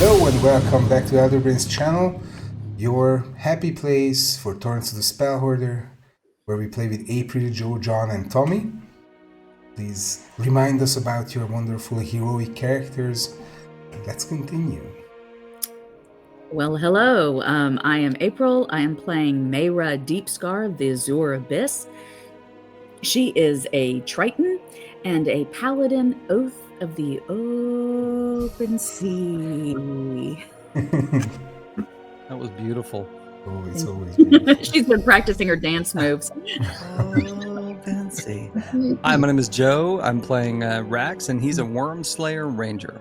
Hello and welcome back to Elderbrain's channel, your happy place for Torrents of the Spellhoarder, where we play with April, Joe, John, and Tommy. Please remind us about your wonderful heroic characters. Let's continue. Well, hello. I am April. I am playing Mayra Deepscar of the Azure Abyss. She is a Triton and a Paladin, Oath of the Open Sea. That was beautiful. Oh, it's always beautiful. She's been practicing her dance moves. Oh, fancy. Hi, my name is Joe. I'm playing Rax, and he's a Worm Slayer Ranger.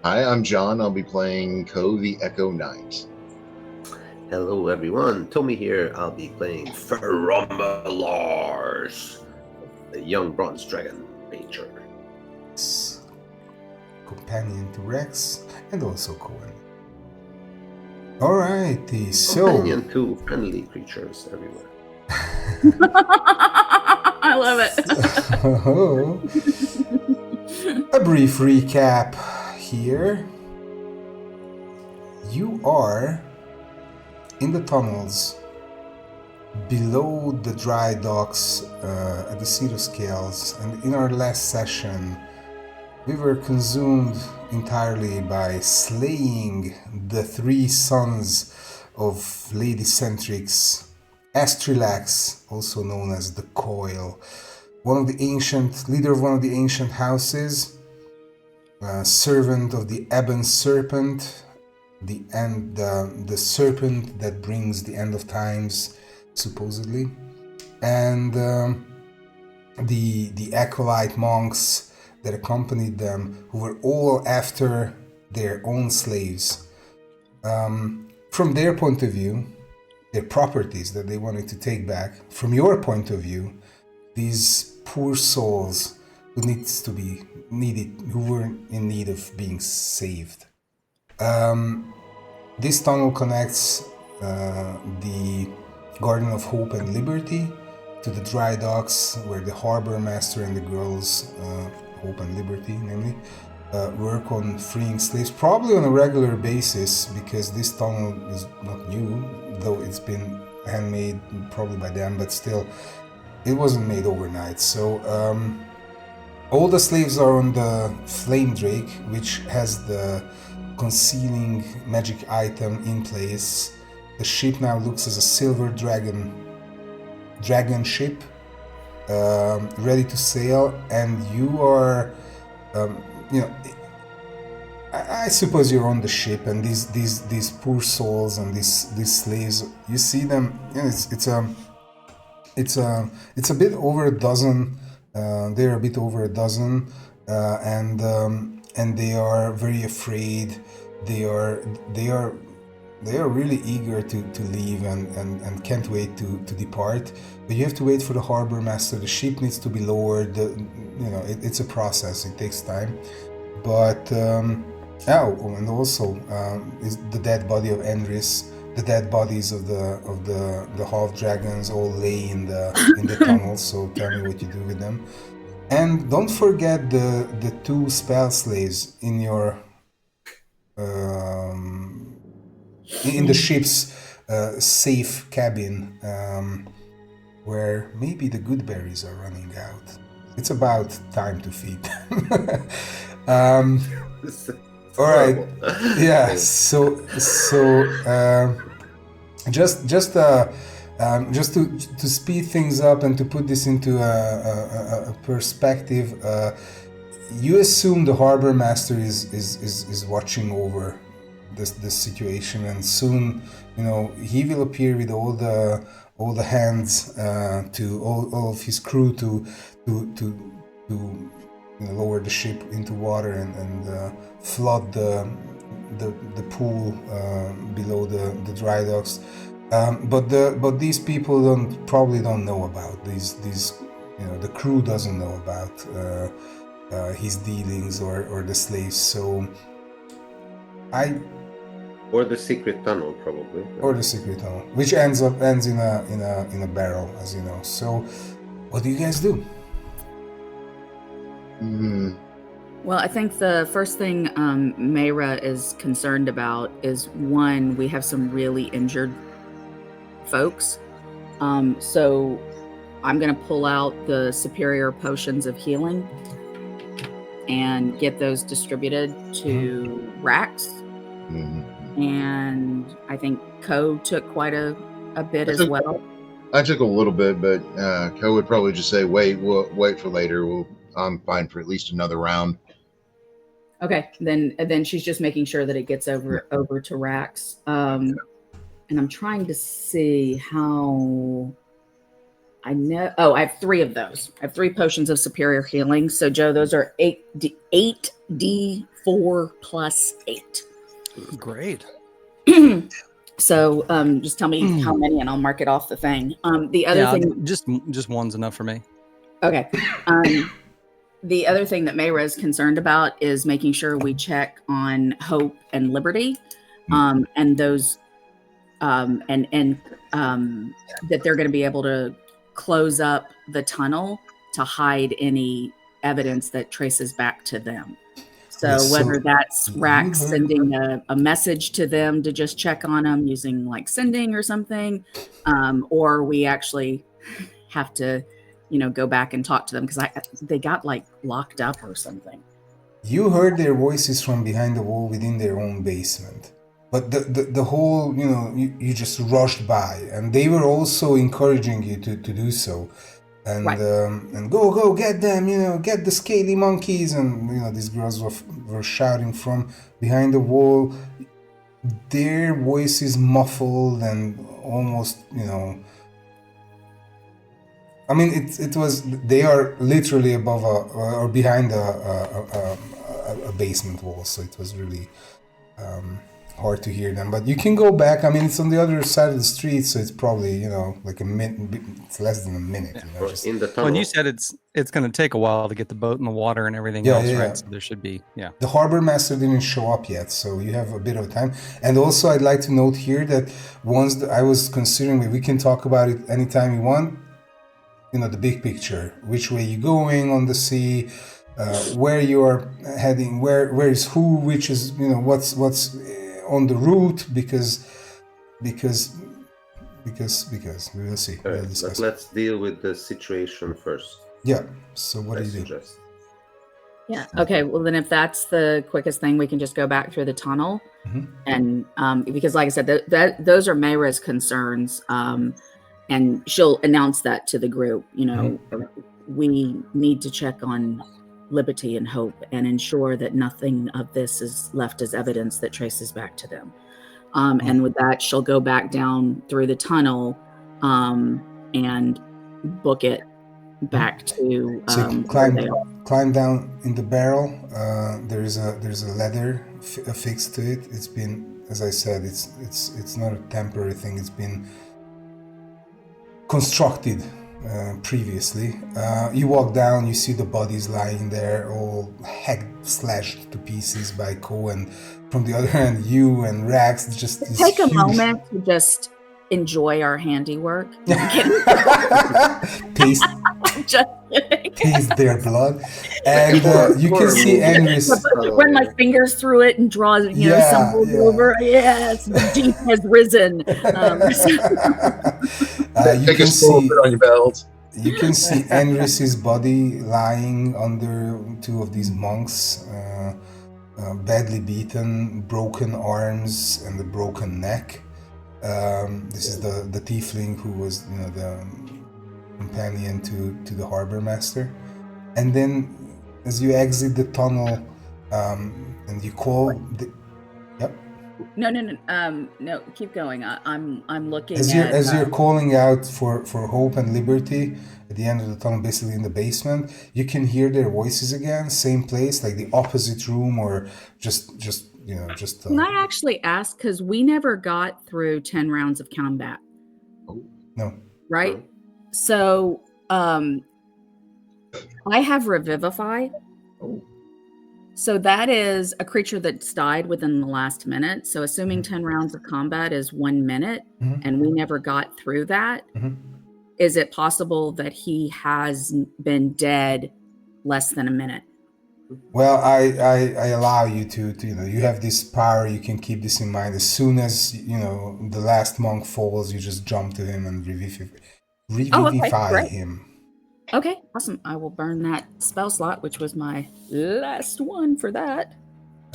Hi, I'm John. I'll be playing Ko the Echo Knight. Hello everyone, Tommy here. I'll be playing Ferombalars, the young bronze dragon ranger. Companion to Rex and also Cohen. Alrighty, so... Companion to friendly creatures everywhere. I love it. A brief recap here. You are in the tunnels below the dry docks at the Seat of Scales, and in our last session we were consumed entirely by slaying the three sons of Lady Centrix, Astrilax, also known as the Coil, leader of one of the ancient houses, servant of the Ebon Serpent, the serpent that brings the end of times, supposedly, and the acolyte monks that accompanied them, who were all after their own slaves. From their point of view, their properties that they wanted to take back. From your point of view, these poor souls who were in need of being saved. This tunnel connects the Garden of Hope and Liberty to the dry docks, where the harbor master and the girls, Hope and Liberty namely, work on freeing slaves, probably on a regular basis, because this tunnel is not new, though it's been handmade probably by them, but still it wasn't made overnight. So all the slaves are on the Flame Drake, which has the concealing magic item in place. The ship now looks as a silver dragon ship, ready to sail, and you are, I suppose you're on the ship, and these poor souls and these slaves, you see them. It's a bit over a dozen. They're a bit over a dozen, and they are very afraid. They are really eager to leave and can't wait to depart. But you have to wait for the harbor master. The ship needs to be lowered. It's a process. It takes time. But and also is the dead body of Endris. The dead bodies of the half dragons all lay in the tunnel. So tell me what you do with them. And don't forget the two spell slaves in your in the ship's safe cabin, where maybe the good berries are running out. It's about time to feed them. All right, yeah. So just to speed things up and to put this into a perspective, you assume the harbor master is watching over this situation, and soon he will appear with all the hands to all of his crew to lower the ship into water and flood the pool below the dry docks. But these people probably don't know about these the crew doesn't know about his dealings or the slaves. So or the secret tunnel, probably. Or the secret tunnel, which ends in a barrel, as you know. So what do you guys do? Well, I think the first thing Mayra is concerned about is, one, we have some really injured folks. So I'm going to pull out the superior potions of healing and get those distributed to Rax. And I think Ko took quite a bit as well. I took a little bit, but Ko would probably just say, "Wait, we'll wait for later. I'm fine for at least another round." Okay, then she's just making sure that it gets over to Rax. And I'm trying to see how I know. Oh, I have 3 of those. I have 3 potions of superior healing. So Joe, those are 8d4 plus 8. Great. So just tell me how many, and I'll mark it off the thing. The other thing, just one's enough for me. Okay. The other thing that Mayra is concerned about is making sure we check on Hope and Liberty, and those, that they're going to be able to close up the tunnel to hide any evidence that traces back to them. So whether that's Rax sending a message to them to just check on them using like sending or something, or we actually have to, go back and talk to them because they got like locked up or something. You heard their voices from behind the wall within their own basement. But the whole, you just rushed by, and they were also encouraging you to do so. And Right. And go get them, get the scaly monkeys, and these girls were shouting from behind the wall, their voices muffled and almost, I mean, it was, they are literally above or behind a basement wall, so it was really hard to hear them. But you can go back. I mean, it's on the other side of the street, so it's probably like a minute. It's less than a minute. Or in the tunnel. Well, and you said it's going to take a while to get the boat in the water and everything else, right? So there should be, The harbor master didn't show up yet, so you have a bit of time. And also, I'd like to note here that once I was considering, we can talk about it anytime you want. The big picture, which way you're going on the sea, where you are heading, where is who, which is what's on the route, because we will see. We'll But let's deal with the situation first. Yeah. So what do you do? Yeah. Okay. Well, then if that's the quickest thing, we can just go back through the tunnel, and because, like I said, those are Mayra's concerns. And she'll announce that to the group, we need to check on Liberty and Hope and ensure that nothing of this is left as evidence that traces back to them. And with that, she'll go back down through the tunnel and book it back to so climb down in the barrel. There's a ladder affixed to it. It's been, as I said, it's not a temporary thing. It's been constructed previously. You walk down, you see the bodies lying there, all slashed to pieces by Ko, and from the other hand, you and Rax just take a moment to just enjoy our handiwork. Taste their blood, and you can see Enris run my fingers through it and draw, symbols over. Yes, the deep has risen. You can see on your belt. You can see Enris's body lying under 2 of these monks, badly beaten, broken arms and a broken neck. This is the tiefling who was, the companion to the harbor master. And then, as you exit the tunnel, and you call the. Yep. No. Keep going. I'm looking. As you're calling out for Hope and Liberty at the end of the tunnel, basically in the basement, you can hear their voices again. Same place, like the opposite room, or just. Can I actually ask, because we never got through 10 rounds of combat? No. Right. So, I have Revivify. So that is a creature that's died within the last minute. So assuming 10 rounds of combat is 1 minute, and we never got through that, is it possible that he has been dead less than a minute? Well, I allow you to, you have this power. You can keep this in mind. As soon as the last monk falls, you just jump to him and revivify great. him. Okay, awesome. I will burn that spell slot, which was my last one for that.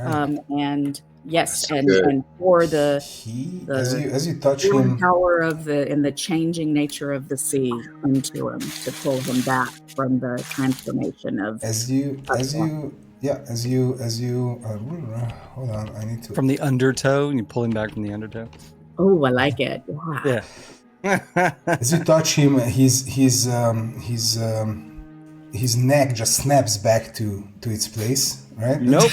Right. And yes, That's good. and for the as you touch healing him, power of the changing nature of the sea into him to pull him back from the transformation of. as you hold on, I need to. From the undertow, and you pull him back from the undertow. Oh, I like it. Yeah. As you touch him, his neck just snaps back to its place, right? Nope.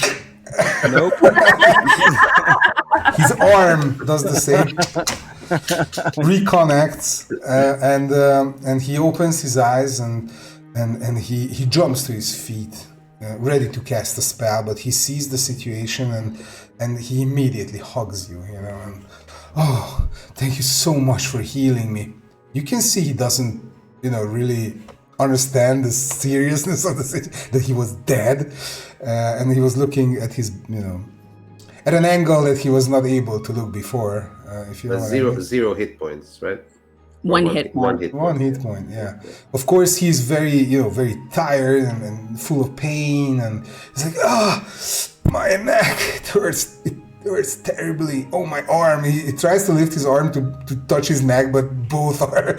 Nope. His arm does the same. Reconnects, and he opens his eyes and he jumps to his feet, ready to cast a spell. But he sees the situation and he immediately hugs you. And oh, thank you so much for healing me. You can see he doesn't, really understand the seriousness of the situation, that he was dead, and he was looking at his, at an angle that he was not able to look before. If you know what I mean. Zero hit points, right? One hit point. One hit point, yeah. Of course, he's very, very tired and full of pain, and he's like, my neck, it hurts terribly. Oh, my arm. He tries to lift his arm to touch his neck, but both are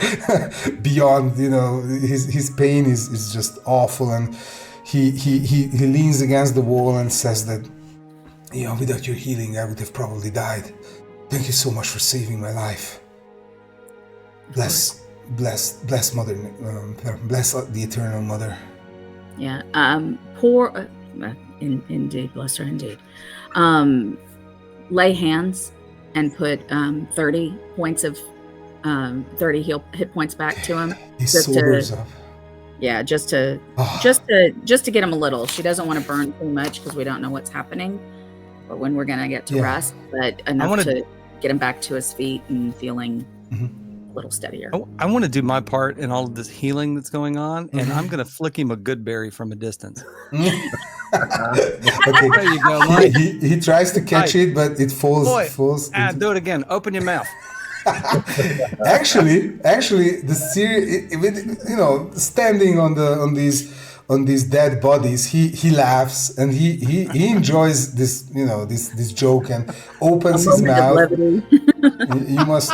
beyond, his pain is just awful. And he leans against the wall and says that, without your healing, I would have probably died. Thank you so much for saving my life. Bless Mother, bless the Eternal Mother. Yeah. Indeed, bless her indeed. Lay hands and put 30 points of 30 hit points back to him. He sobers up. Yeah, just to get him a little. She doesn't want to burn too much because we don't know what's happening, or when we're gonna get to rest. But enough to get him back to his feet and feeling a little steadier. I want to do my part in all of this healing that's going on, and I'm going to flick him a good berry from a distance. Okay. There you go, Mike. He tries to catch it, but it falls. Do it again. Open your mouth. Actually, the series, standing on these dead bodies, he laughs and he enjoys this this joke and opens his mouth.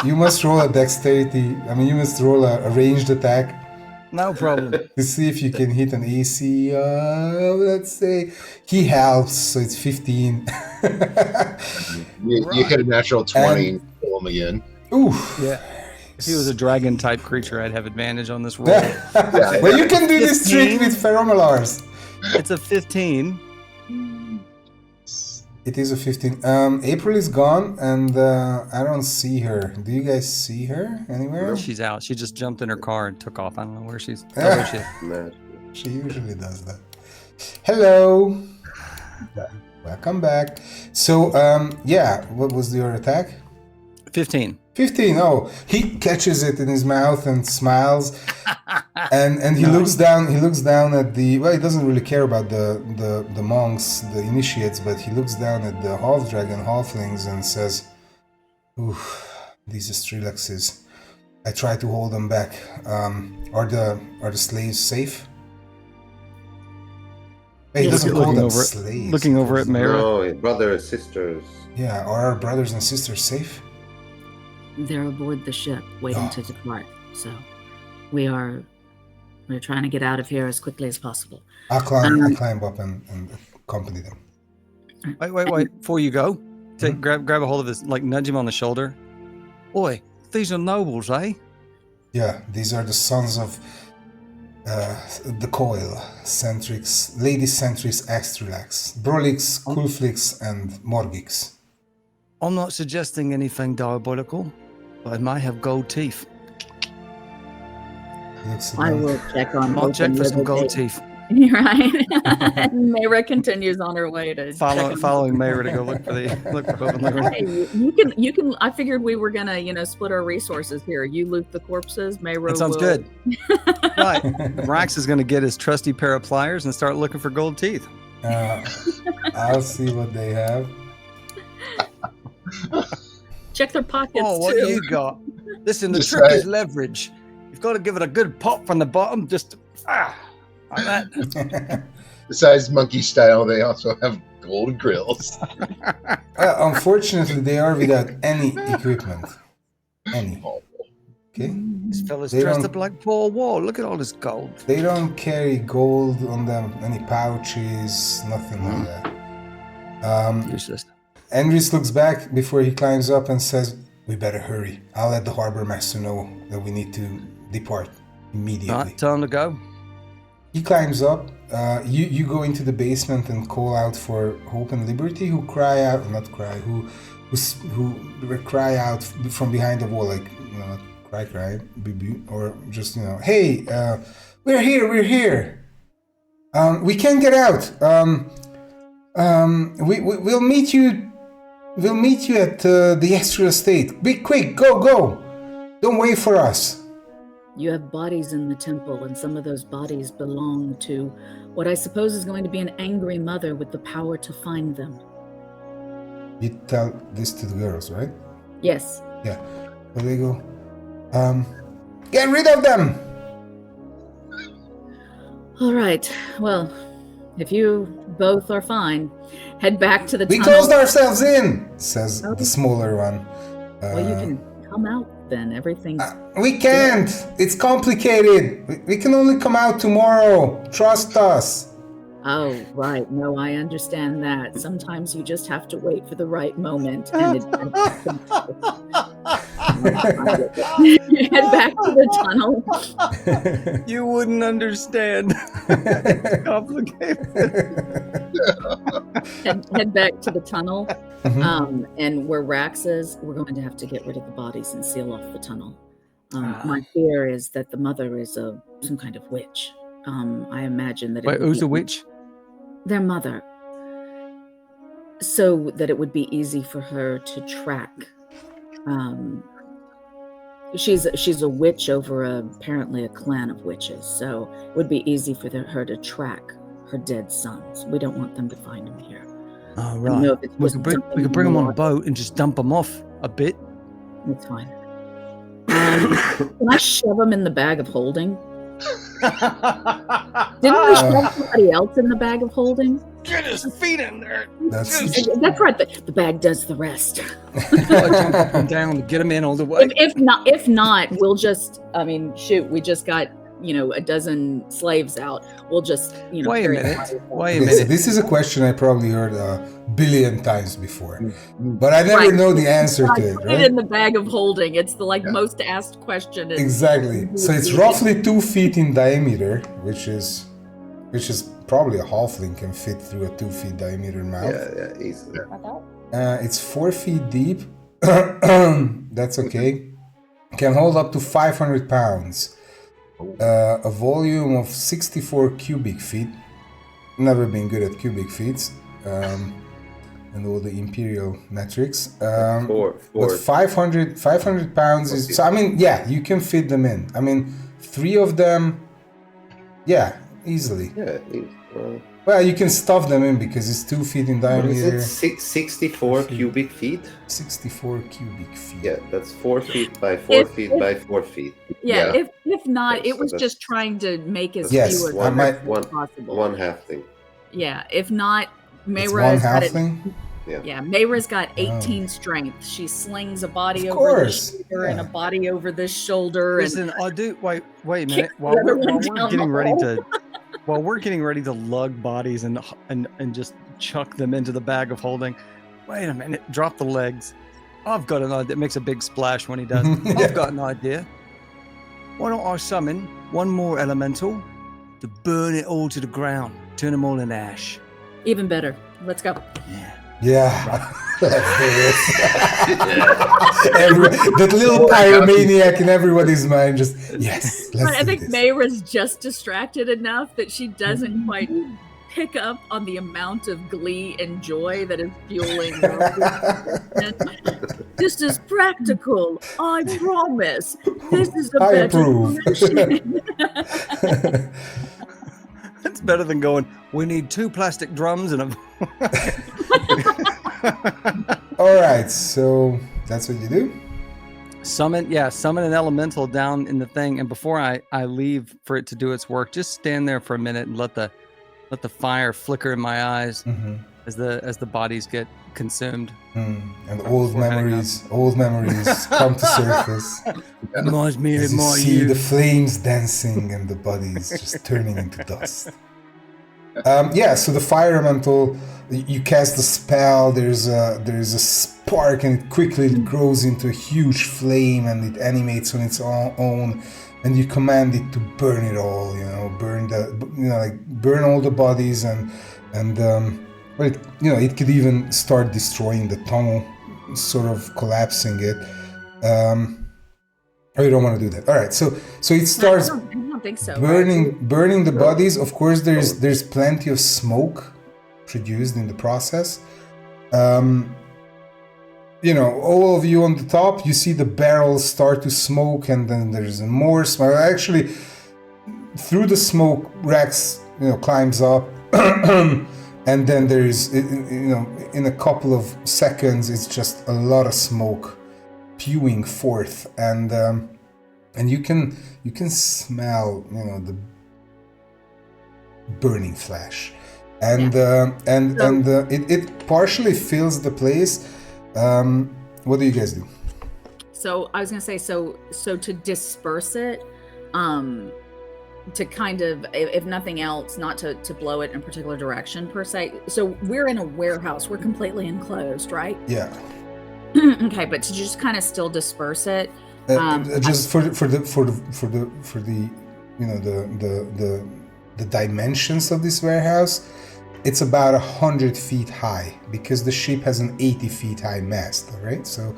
You must roll a dexterity. I mean, you must roll a ranged attack. No problem. To see if you can hit an AC. Let's say he helps, so it's 15. You hit a natural 20 and kill him again. Oof. Yeah. If he was a dragon type creature, I'd have advantage on this roll. Well, you can do this trick with Pheromalars. It's a 15. It is a 15. April is gone, and I don't see her. Do you guys see her anywhere? She's out. She just jumped in her car and took off. I don't know where she's. Where is she? She usually does that. Hello. Welcome back. So, what was your attack? 15. 15. Oh, he catches it in his mouth and smiles, and he looks down. He looks down at the. Well, he doesn't really care about the monks, the initiates, but he looks down at the half dragon halflings and says, "Ooh, these Strilaxes. I try to hold them back. Are the slaves safe?" Hey, he doesn't call them slaves. Looking over at Mayra. No, brothers, sisters. Yeah, are our brothers and sisters safe? They're aboard the ship, waiting to depart. So we're trying to get out of here as quickly as possible. I'll climb up and accompany them. Wait! Before you go, grab a hold of his, nudge him on the shoulder. Oi, these are nobles, eh? Yeah, these are the sons of the Coil, Centrix, Lady Centrix, Extrilax, Brolix, Kulflix, and Morgix. I'm not suggesting anything diabolical, but I might have gold teeth. I will check on. I'll check for some gold teeth. Right. Mayra continues on her way to following Mayra to go look for open liver. Hey, you can. I figured we were gonna split our resources here. You loot the corpses. Mayra. That sounds good. Right. Rax is gonna get his trusty pair of pliers and start looking for gold teeth. I'll see what they have. Check their pockets Oh, what too. do you got? Listen, the Just trick is right. leverage. You've got to give it a good pop from the bottom, just like that. Besides monkey style, they also have gold grills. Unfortunately, they are without any equipment. Any. Okay? This fella's They dressed don't- up like Paul Wall. Look at all this gold. They don't carry gold on them, any pouches, nothing like that. Useless. Andres looks back before he climbs up and says, "We better hurry. I'll let the harbor master know that we need to depart immediately." Right, time to go. He climbs up. You go into the basement and call out for Hope and Liberty, who cry out, who cry out from behind the wall, like, you know, cry, or just, you know, "Hey, we're here. We can't get out. We'll meet you. We'll meet you at the Astral Estate. Be quick, go! Don't wait for us." You have bodies in the temple, and some of those bodies belong to what I suppose is going to be an angry mother with the power to find them. You tell this to the girls, right? Yes. Yeah. But they go, "Get rid of them!" All right. Well, if you both are fine, head back to the "We tunnel. closed ourselves in," says Oh. the smaller one. Well, you can come out then. Everything's... "We can't. It's complicated. We can only come out tomorrow. Trust us." Oh, right. No, I understand that. Sometimes you just have to wait for the right moment. And head back to the tunnel. You wouldn't understand. It's complicated. Head back to the tunnel. Mhm. And where Rax is, we're going to have to get rid of the bodies and seal off the tunnel. My fear is that the mother is some kind of witch. I imagine that. Wait, who's the witch? Their mother. So that it would be easy for her to track. She's a witch over apparently a clan of witches. So it would be easy for her to track her dead sons. We don't want them to find him here. Oh, I don't right. know if it's We just could bring them on a more- boat and just dump them off a bit. It's fine. Can I shove him in the bag of holding? Didn't we shove somebody else in the bag of holding? Get his feet in there. That's That's right. The bag does the rest. Gotta jump up and down to get him in all the way. If not, we'll just. I mean, shoot, we just got a dozen slaves out. We'll just Wait a carry minute. the bodies out. Wait a minute. This is a question I probably heard a billion times before, but I never Right. know the answer I to it, put it right? in the bag of holding. It's the most asked question. Exactly. So it's roughly 2 feet in diameter, which is probably a halfling can fit through a 2 feet diameter mouth. Yeah, easily. It's 4 feet deep. That's okay. Can hold up to 500 pounds. A volume of 64 cubic feet. Never been good at cubic feet. And all the imperial metrics. But 500 pounds is... So, I mean, yeah, you can fit them in. I mean, 3 of them... Yeah, easily. Yeah. Well, you can stuff them in because it's 2 feet in What is diameter. it? 64 cubic feet? 64 cubic feet. Yeah, that's 4 feet by 4 If- feet if- by 4 feet. Yeah. Yeah. If not, Yeah, it so was that's- just trying to make as Yes, few as I might- possible. One half thing. Yeah. If not, It's Mayra's one got it. halfling? Yeah, Mayra's got 18 strength. She slings a body Of over course, this shoulder and a yeah. body over this shoulder. Listen, I do. Wait a minute. Kick While we're everyone down getting the ready hole. to, while we're getting ready to lug bodies and just chuck them into the bag of holding. Wait a minute. Drop the legs. I've got an idea. It makes a big splash when he does. Yeah. I've got an idea. Why don't I summon one more elemental to burn it all to the ground, turn them all into ash? Even better. Let's go. Yeah. Yeah. Let's do this. That little pyromaniac in everybody's mind just, yes, let's I do think this. Mayra's just distracted enough that she doesn't quite pick up on the amount of glee and joy that is fueling her. This is practical. I promise. This is a I better approve. solution. It's better than going, we need 2 plastic drums and a... All right, so that's what you do? Summon an elemental down in the thing, and before I leave for it to do its work, just stand there for a minute and let the fire flicker in my eyes as the bodies get consumed. And old memories come to surface. Reminds me As of you my see youth. the flames dancing and the bodies just turning into dust. So the fire elemental, you cast the spell, there's a spark, and it quickly grows into a huge flame, and it animates on its own, and you command it to burn it all, burn all the bodies, and it could even start destroying the tunnel, sort of collapsing it. You don't want to do that. All right, so it starts I don't think so. burning the bodies. Of course, there's plenty of smoke produced in the process. All of you on the top, you see the barrels start to smoke, and then there's more smoke. Actually, through the smoke, Rex climbs up, and then there's in a couple of seconds, it's just a lot of smoke spewing forth, and you can smell the burning flesh, and it partially fills the place. What do you guys do? So I was gonna say, so to disperse it, to kind of, if nothing else, not to blow it in a particular direction per se. So we're in a warehouse. We're completely enclosed, right? Yeah. Okay, but to just kind of still disperse it. Just for the the dimensions of this warehouse, it's about 100 feet high, because the ship has an 80 feet high mast. All right, so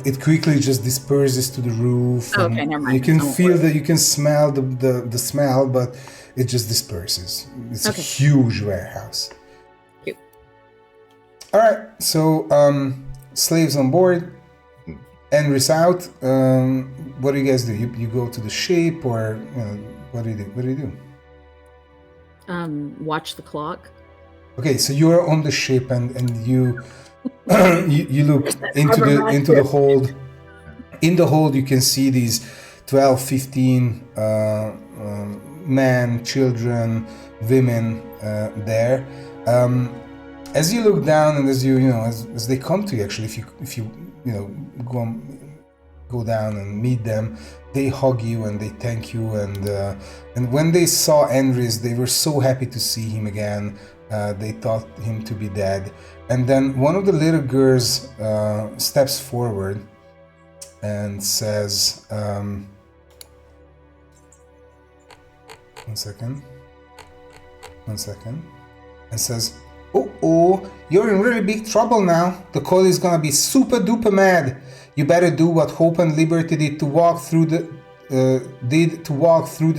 it quickly just disperses to the roof. Okay, never mind. You can feel that, you can smell the smell, but it just disperses. It's a huge warehouse. Cute. All right, so slaves on board. Enris out. What do you guys do? You go to the ship, or what do you do? What do you do? Watch the clock. Okay, so you are on the ship, and you you look into the hold. In the hold, you can see these 12, 15 men, children, women there. As you look down, and as as they come to you, actually, if you go down and meet them, they hug you and they thank you, and when they saw Enris, they were so happy to see him again. They thought him to be dead, and then one of the little girls steps forward and says, one second, and says, "Oh, you're in really big trouble now. The coil is gonna be super duper mad. You better do what Hope and Liberty did to walk through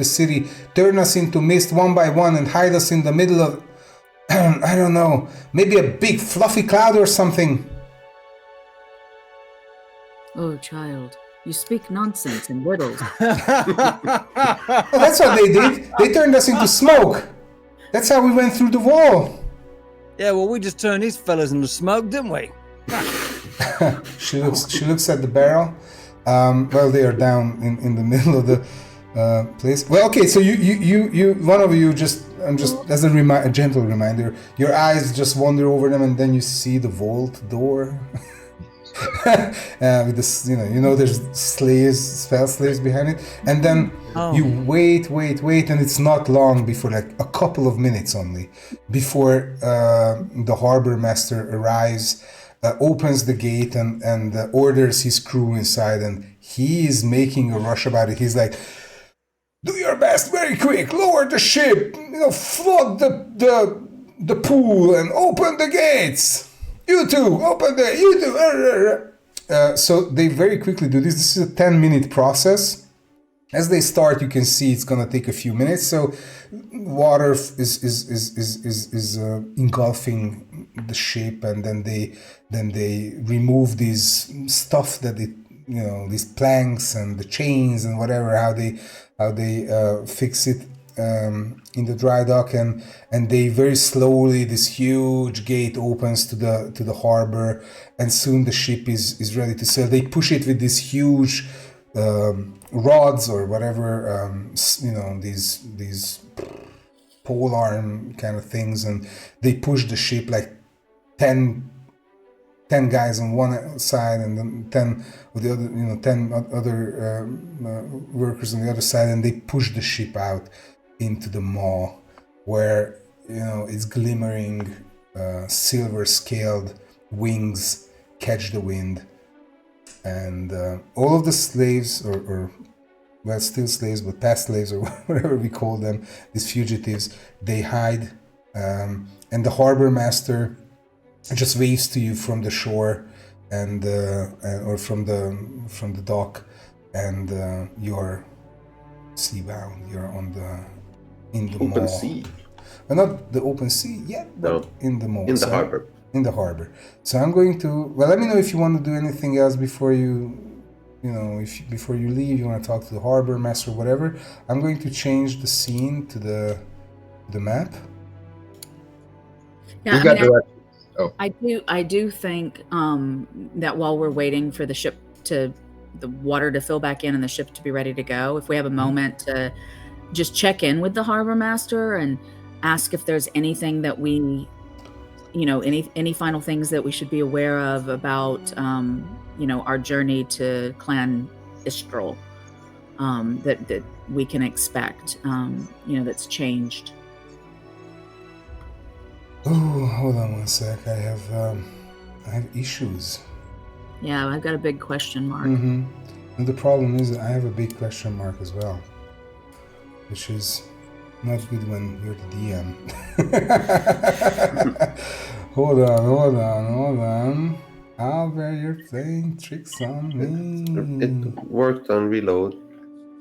the city, turn us into mist one by one, and hide us in the middle of, I don't know, maybe a big fluffy cloud or something." Oh, child, you speak nonsense in riddles. Well, that's what they did. They turned us into smoke. That's how we went through the wall. Yeah, well, we just turned these fellas into smoke, didn't we? She looks at the barrel. Well, they are down in the middle of the place. Well, okay, so you one of you just as a gentle reminder, your eyes just wander over them, and then you see the vault door. With this, there's spell slaves behind it, and then you wait, and it's not long before, like a couple of minutes only, before the harbor master arrives, opens the gate, and orders his crew inside, and he is making a rush about it. He's like, "Do your best, very quick, lower the ship, flood the pool, and open the gates. You two, you two." So they very quickly do this. This is a 10-minute process. As they start, you can see it's gonna take a few minutes. So water is engulfing the ship, and then they remove these stuff that these planks and the chains and whatever, how they fix it. in the dry dock, and they very slowly, this huge gate opens to the harbor, and soon the ship is ready to sail. They push it with these huge rods or whatever, these pole arm kind of things, and they push the ship like 10 guys on one side and then 10 with the other, 10 other workers on the other side, and they push the ship out into the maw, where its glimmering silver scaled wings catch the wind, and all of the slaves, or well, still slaves, but past slaves, or whatever we call them, these fugitives, they hide, and the harbor master just waves to you from the shore, and or from the dock, and you're seabound. You're in the Open maw. sea. Not the open sea yet, but No. in the maw. In the harbor. In the harbor. So I'm going to. Well, let me know if you want to do anything else before you. Before you leave, you want to talk to the harbor master, whatever. I'm going to change the scene to the map. Yeah, We've got directions. Oh, I do think that while we're waiting for the water to fill back in and the ship to be ready to go, if we have a moment to just check in with the harbor master and ask if there's anything that we, any final things that we should be aware of about, our journey to Clan Istral, that we can expect, that's changed. Oh, hold on one sec. I have issues. Yeah, I've got a big question mark. Mm-hmm. And the problem is that I have a big question mark as well, which is not good when you're the DM. Hold on. Albert, you're playing tricks on me. It worked on reload.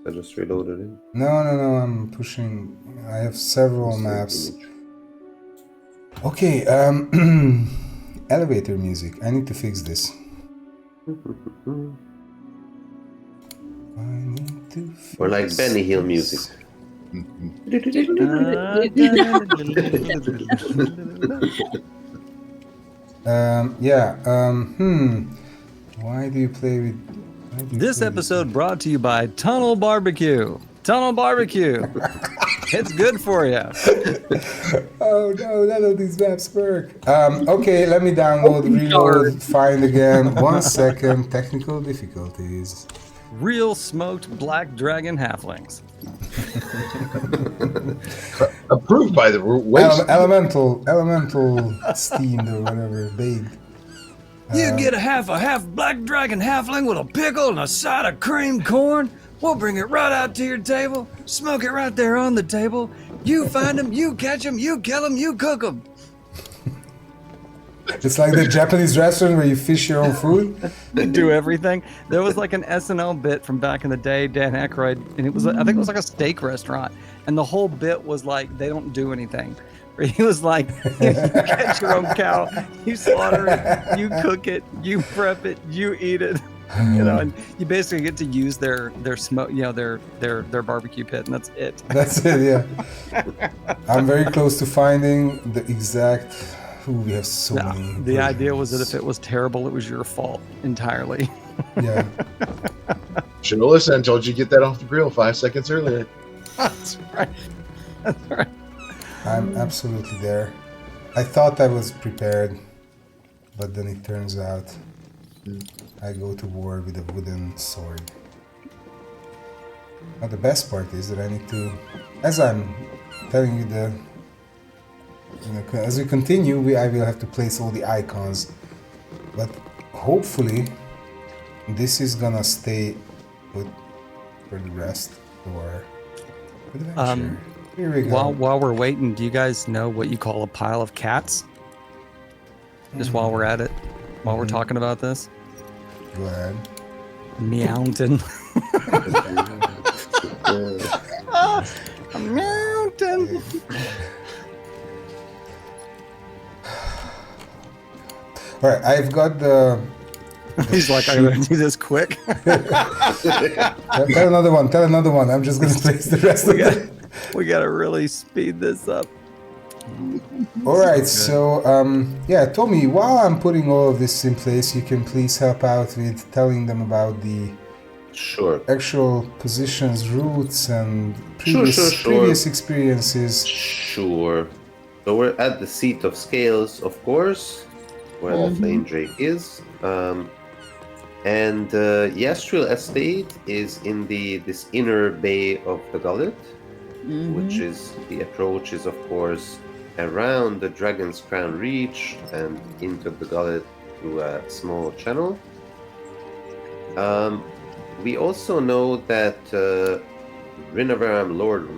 I just reloaded it. No, I'm pushing. I have several maps. Okay, elevator music. I need to fix this. Or like Benny Hill music. Why do you play with... This episode brought to you by Tunnel Barbecue. Tunnel Barbecue. It's good for you. Oh no, none of these maps work. Okay, let me download, reload, find again. 1 second, technical difficulties. Real smoked black dragon halflings. approved by the waste. Elemental steamed or whatever, baked. You get a half black dragon halfling with a pickle and a side of creamed corn. We'll bring it right out to your table. Smoke it right there on the table. You find them, you catch them, you kill them, you cook them. It's like the Japanese restaurant where you fish your own food. They do everything. There was like an SNL bit from back in the day, Dan Aykroyd, and I think it was like a steak restaurant, and the whole bit was like they don't do anything. Where he was like, you catch your own cow, you slaughter it, you cook it, you prep it, you eat it. And you basically get to use their smoke, their barbecue pit, and that's it. That's it, yeah. I'm very close to finding the exact. Ooh, we have so many. The idea was that if it was terrible, it was your fault entirely. Yeah. Should have listened. I told you to get that off the grill 5 seconds earlier. That's right. I'm absolutely there. I thought I was prepared, but then it turns out I go to war with a wooden sword. Now the best part is that I need to, as I'm telling you as we continue, I will have to place all the icons, but hopefully this is gonna stay put for the rest or adventure. Here we go. While we're waiting, do you guys know what you call a pile of cats? Just while we're at it, while we're talking about this. Go ahead. Meowton. A mountain. All right, I've got the He's like, I'm gonna do this quick. Tell another one. I'm just gonna place the rest of it. We gotta really speed this up. All right, so yeah, Tommy, while I'm putting all of this in place, you can please help out with telling them about the Sure. actual positions, routes, and Sure. previous experiences. Sure. So we're at the seat of scales, of course, where the flame drake is. And Yastril Estate is in this inner bay of the gullet, which is the approach is, of course, around the Dragon's Crown Reach and into the gullet through a small channel. We also know that Lord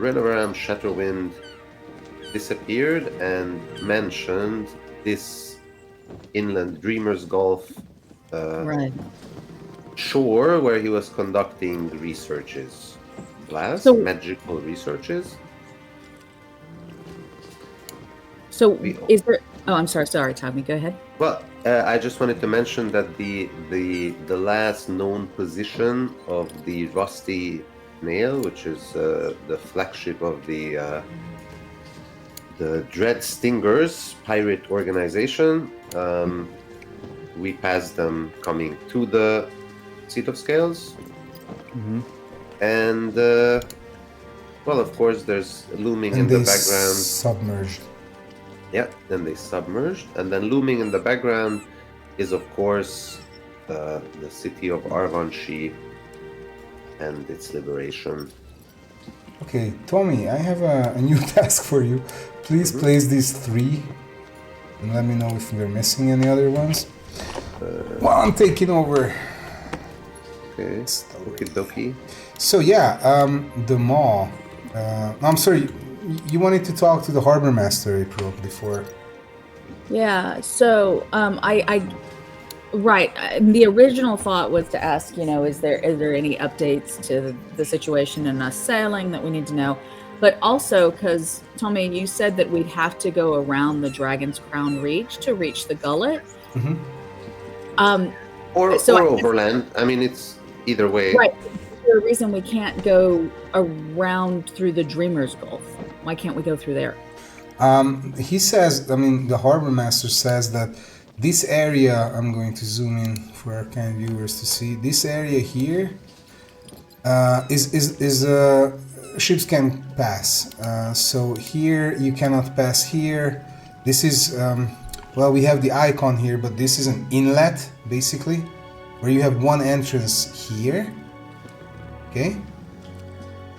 Rinavaram Shatterwind disappeared and mentioned this inland Dreamer's Gulf shore where he was conducting researches, magical researches. So is there? Oh, I'm sorry, Tommy. Go ahead. Well, I just wanted to mention that the last known position of the Rusty Nail, which is the flagship of the Dread Stingers pirate organization, we passed them coming to the Seat of Scales, and well, of course, there's looming in the background. Submerged. Yeah, then they submerged, and then looming in the background is, of course, the city of Arvanshi and its liberation. Okay, Tommy, I have a new task for you. Please place these 3 and let me know if we're missing any other ones. Well, I'm taking over. Okay, okie dokie. So yeah, the Maw. I'm sorry, you wanted to talk to the Harbor Master, April, before. Yeah, so right. The original thought was to ask, is there any updates to the situation and us sailing that we need to know? But also, because Tommy, you said that we'd have to go around the Dragon's Crown Reach to reach the gullet. Or overland. I mean, it's either way. Right. Is there a reason we can't go around through the Dreamer's Gulf? Why can't we go through there? He says, the Harbor Master says that this area, I'm going to zoom in for our kind viewers to see, this area here is ships can pass. So here you cannot pass here. This is, well, we have the icon here, but this is an inlet, basically, where you have one entrance here. Okay?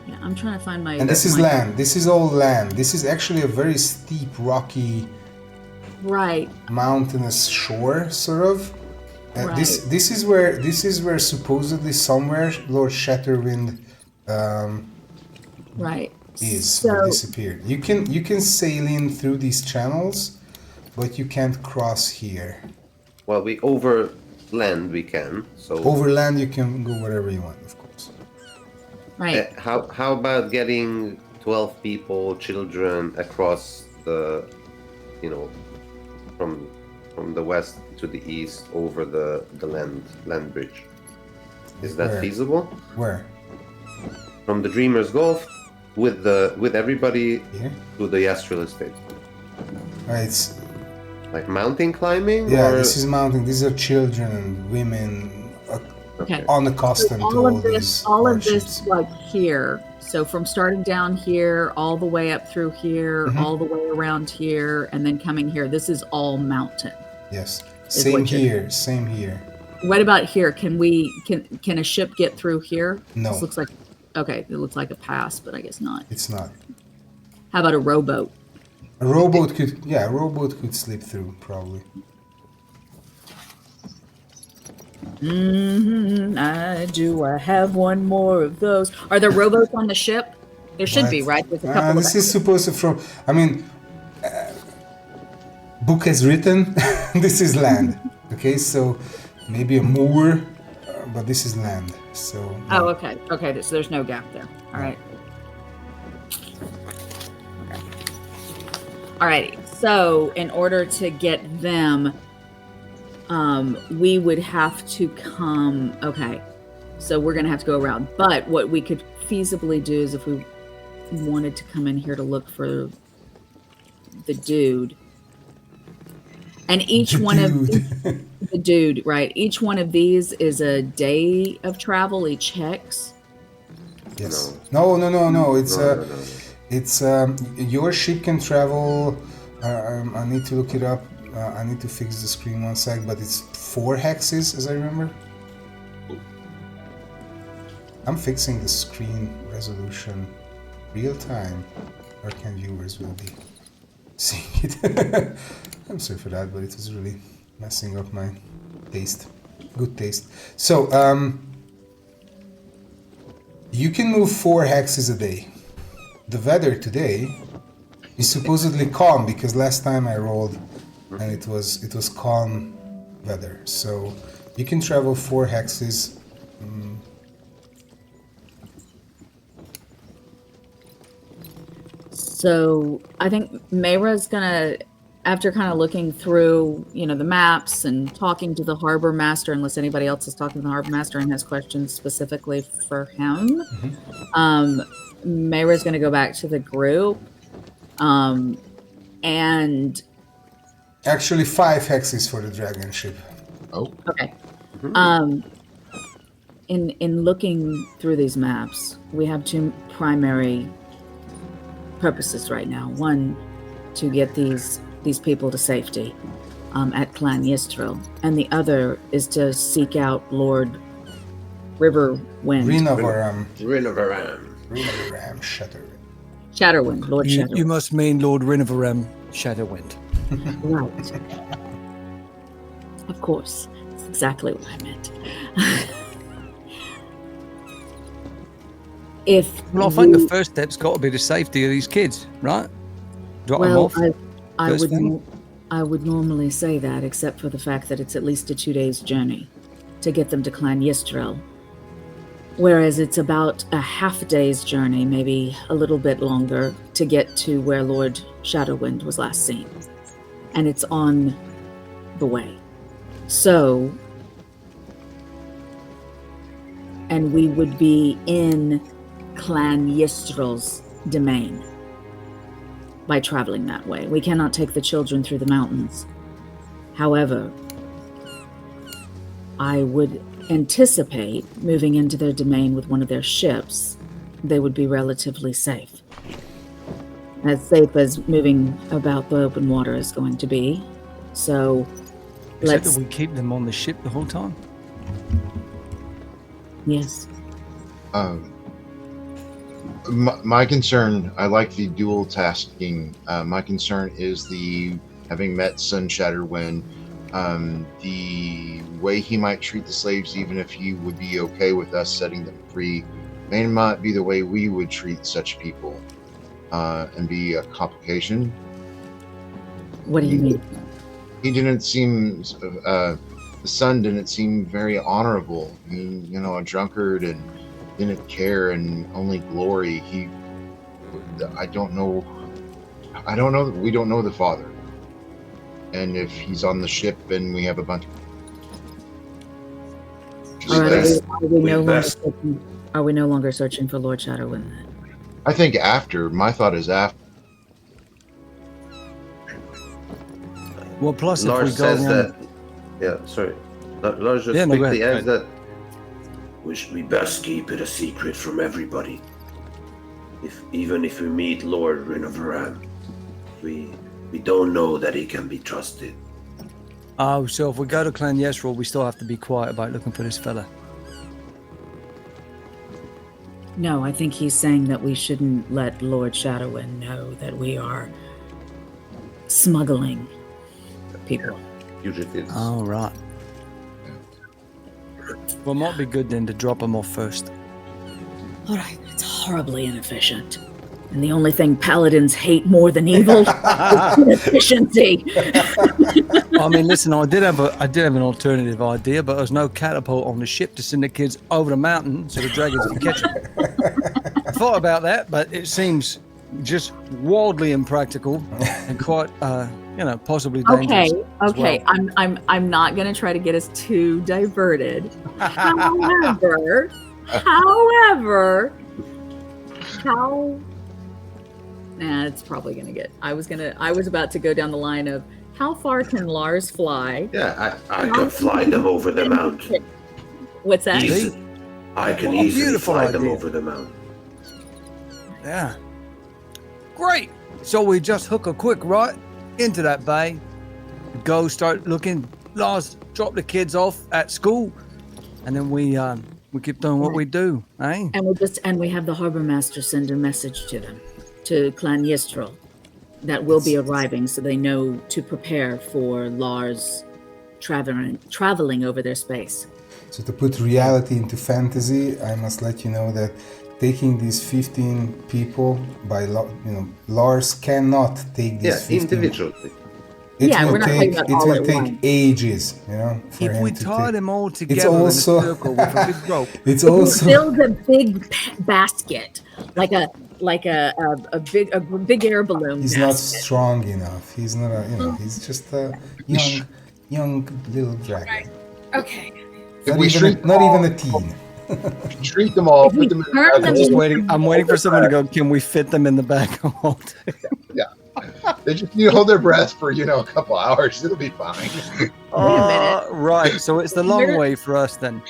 Yeah, I'm trying to find my... And this is land. This is all land. This is actually a very steep, rocky, mountainous shore, sort of. This is where supposedly somewhere Lord Shatterwind disappeared. You can sail in through these channels, but you can't cross here. Well, overland we can. So overland you can go wherever you want, of course. Right. How about getting 12 people, children, across the, from the west to the east over the land bridge? Is that feasible? Where? From the Dreamer's Gulf with everybody here to the Yastril Estate. Right. Like mountain climbing? Yeah, this is mountain. These are children and women. Okay. Unaccustomed to all these hardships. Like here. So from starting down here, all the way up through here, all the way around here, and then coming here. This is all mountain. Yes. Same here. What about here? Can a ship get through here? No. This looks like it looks like a pass, but I guess not. It's not. How about a rowboat? A rowboat could slip through, probably. I have one more of those. Are there rowboats on the ship? There should be, right? There's a couple. This is supposed to throw. Book has written. This is land. Okay, so maybe a moor, but this is land. So. Oh, okay. Okay, so there's no gap there. All right. Okay. All righty. So in order to get them, we would have to come. Okay, so we're gonna have to go around. But what we could feasibly do is if we wanted to come in here to look for the dude. And each one of the dude, right? Each one of these is a day of travel, each hex. Yes. No. It's your ship can travel. I need to look it up. I need to fix the screen 1 sec, but it's 4 hexes, as I remember. I'm fixing the screen resolution real time. Where can viewers will be seeing it? I'm sorry for that, but it was really messing up my taste. Good taste. So, you can move 4 hexes a day. The weather today is supposedly calm because last time I rolled and it was calm weather. So you can travel 4 hexes. So I think Mayra's gonna, after kind of looking through, the maps and talking to the harbor master, unless anybody else is talking to the harbor master and has questions specifically for him, Mayra's going to go back to the group, and actually 5 hexes for the dragon ship. Oh, okay. In looking through these maps, we have 2 primary purposes right now. One, to get these people to safety at Clan Ystrel, and the other is to seek out Lord Riverwind. Rinovaram, Shatterwind, Lord Shatterwind. You must mean Lord Rinovaram Shatterwind. Right. Of course. That's exactly what I meant. Well, I think the first step's got to be the safety of these kids, right? Drop them off. I would normally say that, except for the fact that it's at least a 2 days journey to get them to Clan Ystrel. Whereas it's about a half a day's journey, maybe a little bit longer, to get to where Lord Shadowwind was last seen. And it's on the way. So, and we would be in Clan Ystrel's domain by traveling that way. We cannot take the children through the mountains. However, I would anticipate moving into their domain with one of their ships. They would be relatively safe. As safe as moving about the open water is going to be. So, Except that we keep them on the ship the whole time? Yes. My concern, I like the dual tasking. My concern is having met Sun Shatterwind, the way he might treat the slaves, even if he would be okay with us setting them free, may not be the way we would treat such people, and be a complication. What do you mean? He didn't seem, the son didn't seem very honorable. A drunkard and didn't care and only glory. I don't know. We don't know the father. And if he's on the ship and we have a bunch of... Are we no longer searching for Lord Shadowwind then? I think after. My thought is after. Well, plus Lars if we go says around... Lars just quickly adds that We best keep it a secret from everybody. Even if we meet Lord Rinovaram, we don't know that he can be trusted. Oh, so if we go to Clan Ystrel, we still have to be quiet about looking for this fella. No, I think he's saying that we shouldn't let Lord Shadowwind know that we are smuggling people. Fugitives. Oh, right. Well, it might be good then to drop them off first. All right, it's horribly inefficient. And the only thing paladins hate more than evil is inefficiency. I mean, listen, I did have an alternative idea, but there's no catapult on the ship to send the kids over the mountain so the dragons can catch them. I thought about that, but it seems just wildly impractical and quite, possibly dangerous. Okay. Well. I'm not gonna try to get us too diverted. However, how Nah, it's probably gonna get. I was about to go down the line of how far can Lars fly? Yeah, I could fly them over the mountain. What's that? Easy. I can What a easily beautiful fly them idea. over the mountain. Yeah. Great. So we just hook a quick right into that bay, go start looking. Lars, drop the kids off at school, and then we keep doing what we do, eh? And we have the harbor master send a message to them, to Clan Yistral, that will be arriving, so they know to prepare for Lars traveling over their space. So to put reality into fantasy, I must let you know that taking these 15 people by Lars cannot take these 15 individually. It Yeah, will we're not talking about all will at take once. ages, for If him we to tie take. them all It's together also in a circle with a big rope, it's also Build a big basket, like a big air balloon. he's not basket. strong enough. He's not he's just a young little dragon. Okay. Not we even shrink not all- even a teen. Treat them all. If we Put them in turn the them I'm just in- waiting. I'm waiting for someone to go. Can we fit them in the back of hold? They just need to hold their breath for a couple hours. It'll be fine. Wait a minute. Right. So it's the long way for us then.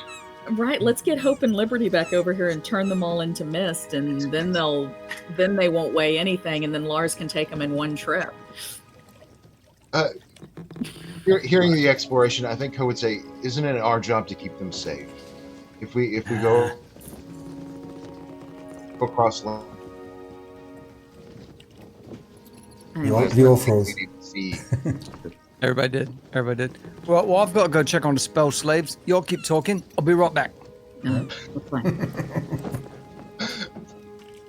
Right, let's get Hope and Liberty back over here and turn them all into mist, and then they won't weigh anything, and then Lars can take them in one trip. Hearing the exploration, I think I would say, isn't it our job to keep them safe? If we go across land, We all froze. see. Everybody did. Well, I've got to go check on the spell slaves. Y'all keep talking. I'll be right back. No, that's fine.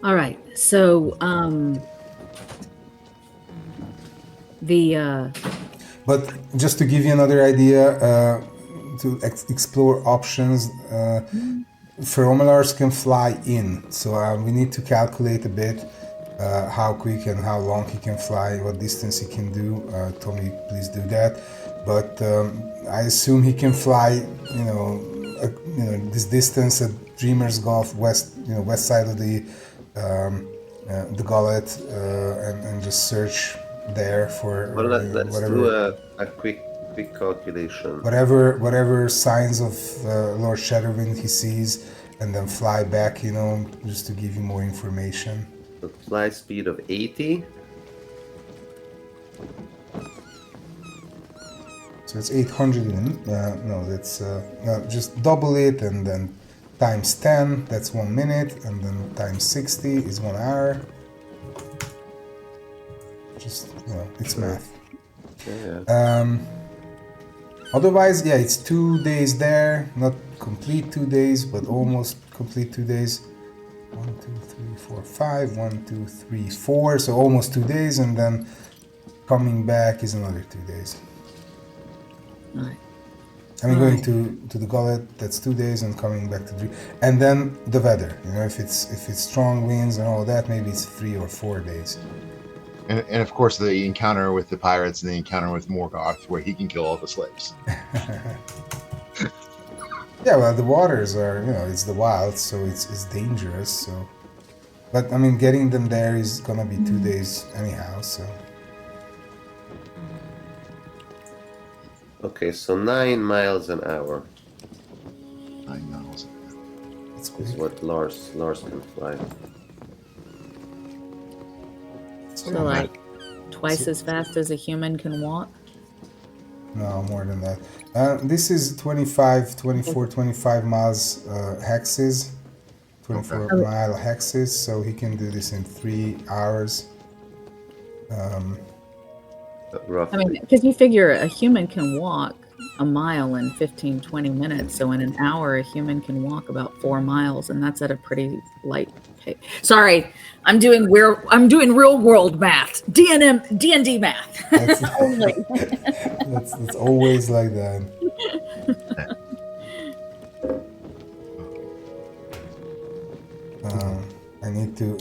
All right, so But just to give you another idea, to explore options, Feromalars can fly in. So we need to calculate a bit how quick and how long he can fly, what distance he can do. Tommy, please do that. But I assume he can fly, this distance at Dreamer's Gulf, west side of the gullet, and just search there for Well, let's whatever. do a quick calculation. Whatever signs of Lord Shadowwind he sees, and then fly back, just to give you more information. A fly speed of 80. So it's 800. Just double it, and then times 10. That's 1 minute, and then times 60 is 1 hour. Just it's math. Yeah. Otherwise, it's 2 days there, not complete 2 days, but almost complete 2 days. 1, 2, 3, 4, 5. 1, 2, 3, 4. So almost 2 days, and then coming back is another 2 days. all right. Going to the gullet, that's 2 days, and coming back to Dream. And then the weather. If it's strong winds and all that, maybe it's 3 or 4 days. And of course, the encounter with the pirates and the encounter with Morgoth, where he can kill all the slaves. Yeah, well, the waters are, it's the wild, so it's dangerous. So, but getting them there is gonna be 2 days anyhow. So. Okay, so 9 miles an hour 9 miles. That's is quick. what Lars can fly. So like twice as fast as a human can walk. No, more than that. This is 24, 25 miles hexes. 24 mile hexes, so he can do this in 3 hours. Roughly. Because you figure a human can walk a mile in 15, 20 minutes. So in an hour, a human can walk about 4 miles, and that's at a pretty light pace. Sorry, I'm doing real world math, D&D math. That's, Only. that's always like that. I need to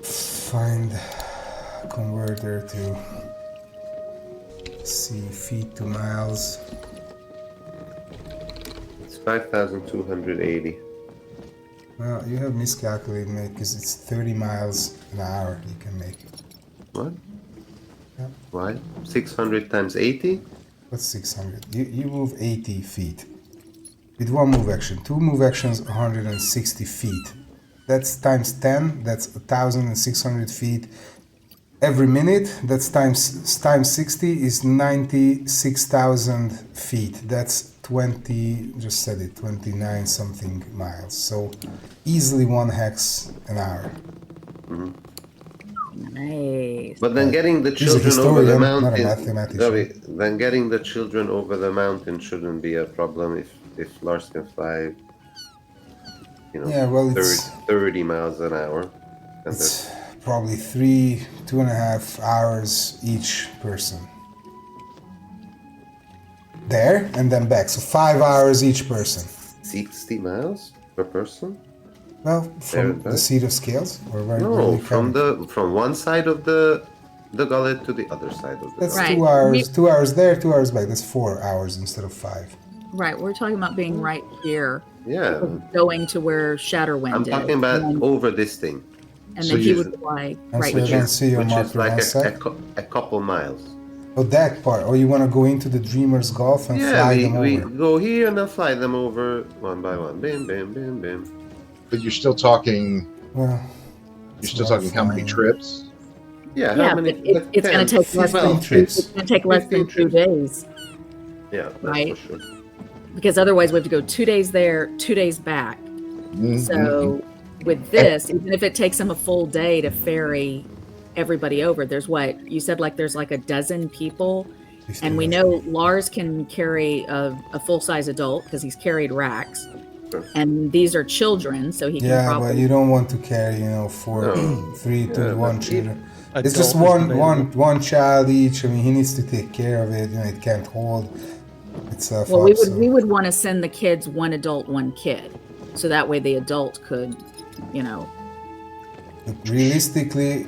find a converter to see feet to miles. It's 5,280. Well, you have miscalculated, mate, because it's 30 miles an hour you can make. What? Yeah. Why? 600 times 80? What's 600? You move 80 feet. With one move action. Two move actions, 160 feet. That's times 10, that's 1,600 feet. Every minute, that's times 60 is 96,000 feet. That's 20, just said it, 29 something miles. So easily 1 hex an hour. Nice. But then getting the He's a children over the historian, not a mountain, mathematician. then getting the children over the mountain shouldn't be a problem if Lars can fly, Yeah, well, it's 30 miles an hour. And it's probably 2.5 hours each person. There and then back, so 5 hours each person. 60 miles per person? Well, from the seat of scales, or where No, you from one side of the gullet to the other side of the That's gullet. Right. 2 hours. 2 hours there, 2 hours back. That's 4 hours instead of 5. Right, we're talking about being right here, Yeah, going to where Shatterwind I'm is. talking about over this thing, And So then he you- would fly I'm right sorry, I here. don't see your which is marker. like One sec. a couple miles. Oh, that part. Oh, you want to go into the Dreamer's Gulf and Yeah, fly them we over? go here and then fly them over one by one. Bim, bim, bim, bim. But you're still talking. Well, You're still talking how many trips? Yeah, Yeah, how many? but it's going to take less than 15 trips. it's going to take less than 2 days, Yeah, that's Right. for sure. because otherwise we have to go 2 days there, 2 days back. So with this, even if it takes them a full day to ferry everybody over, there's what you said, like there's like a dozen people, and we know Lars can carry a full-size adult because he's carried racks, Sure. and these are children, so he can Yeah, probably. but you don't want to carry, 3 Yeah, to 1 but children. Adult It's just is debatable. one child each. I mean, he needs to take care of it. It can't hold itself Well, up. we would want to send the kids one adult, one kid, so that way the adult could, Look, realistically,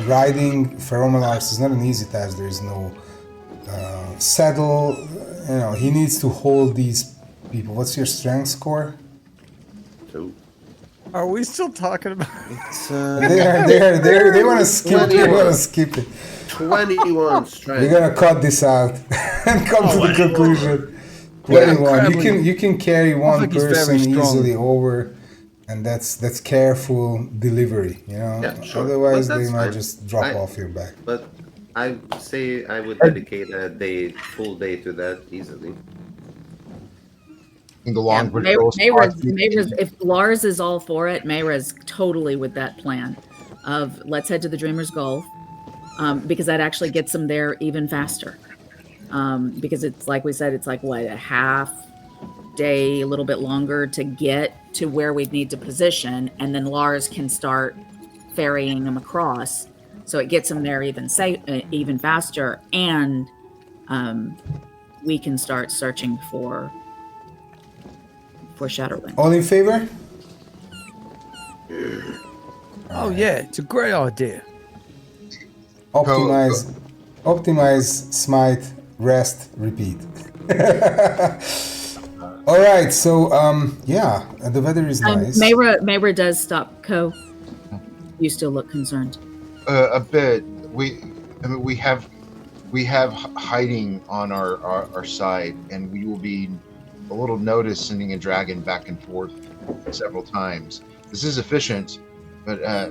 riding Feromalars is not an easy task. There is no saddle. He needs to hold these people. What's your strength score? So Are we still talking about? it's They want to skip. They 21. want to skip it. 21 strength. We're gonna cut this out and come to the conclusion. 21. You can carry one think he's very person strong. easily over, and that's careful delivery. Yeah, sure. Otherwise But they that's might fine. just drop off your back. But I say I would dedicate a full day to that easily. In the long Mayra's, if Lars is all for it, Mayra's totally with that plan of let's head to the Dreamer's Gulf, because that actually gets them there even faster. Because it's like we said, it's like what, a half day, a little bit longer to get to where we need to position, and then Lars can start ferrying them across, so it gets them there even faster, and we can start searching for Shadowwind. All in favor? Oh yeah, it's a great idea. Optimize, smite, rest, repeat. All right, so the weather is nice. Mayra does stop. You still look concerned. A bit. We have hiding on our side, and we will be a little notice sending a dragon back and forth several times. This is efficient, but I